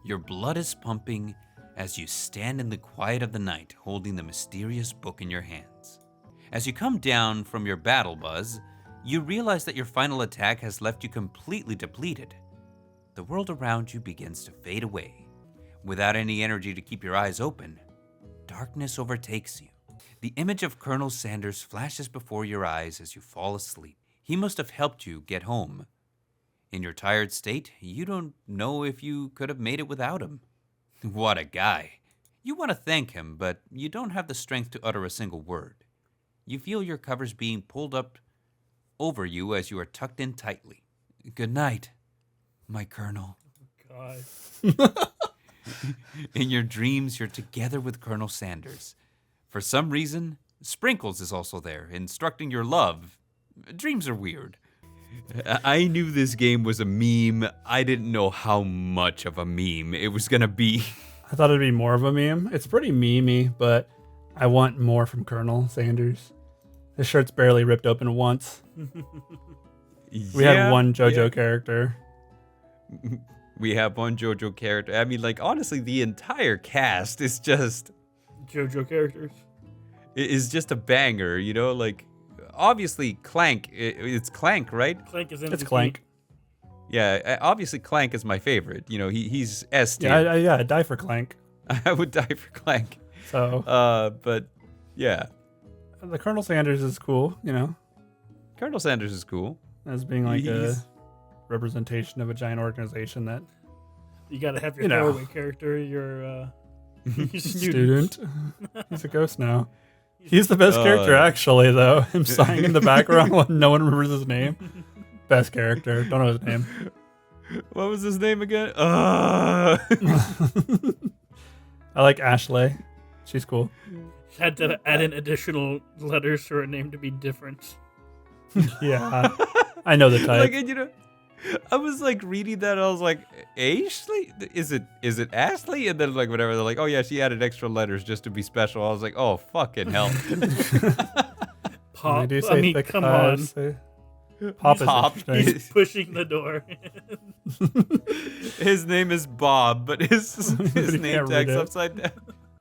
Your blood is pumping as you stand in the quiet of the night holding the mysterious book in your hands. As you come down from your battle buzz, you realize that your final attack has left you completely depleted. The world around you begins to fade away. Without any energy to keep your eyes open, darkness overtakes you. The image of Colonel Sanders flashes before your eyes as you fall asleep. He must have helped you get home. In your tired state, you don't know if you could have made it without him. What a guy. You want to thank him, but you don't have the strength to utter a single word. You feel your covers being pulled up over you as you are tucked in tightly. Good night, my Colonel. God. In your dreams, you're together with Colonel Sanders. For some reason, Sprinkles is also there, instructing your love. Dreams are weird. I knew this game was a meme. I didn't know how much of a meme it was gonna be. I thought it'd be more of a meme. It's pretty memey, but I want more from Colonel Sanders. His shirt's barely ripped open once. We had one JoJo character. We have one JoJo character. I mean, like, honestly, the entire cast is just JoJo characters. a banger, you know? Like, obviously, Clank, it's Clank, right? Clank is in It's Clank. Yeah, obviously, Clank is my favorite. You know, he's S tier. Yeah, I'd die for Clank. I would die for Clank. So, But, yeah. the Colonel Sanders is cool, you know, Colonel Sanders is cool. as being like a He's- representation of a giant organization that You gotta have your You know. throwaway character, your student. He's a ghost now. He's the best character, actually, though. Him sighing in the background when no one remembers his name. Best character. Don't know his name. What was his name again? I like Ashley. She's cool. Had to add in additional letters for her name to be different. Yeah, I know the type. Like, and I was like reading that, and I was like, Ashley? Is it Ashley? And then like whatever, they're like, oh yeah, she added extra letters just to be special. I was like, oh fucking hell. Pop. Do you I say mean, thick come thighs? on. Pop is Pop. interesting. He's pushing the door. His name is Bob, but his you name can't tag's read it. upside down.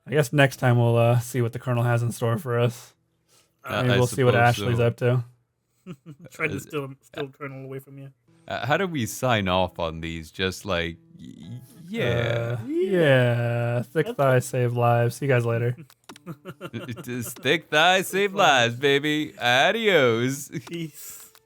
I guess next time we'll see what the Colonel has in store for us. Maybe I we'll see what suppose Ashley's so. up to. Trying to steal Colonel away from you. How do we sign off on these? Just like, yeah. Yeah. Thick thighs save lives. See you guys later. Just thick thighs save lives, baby. Adios. Peace.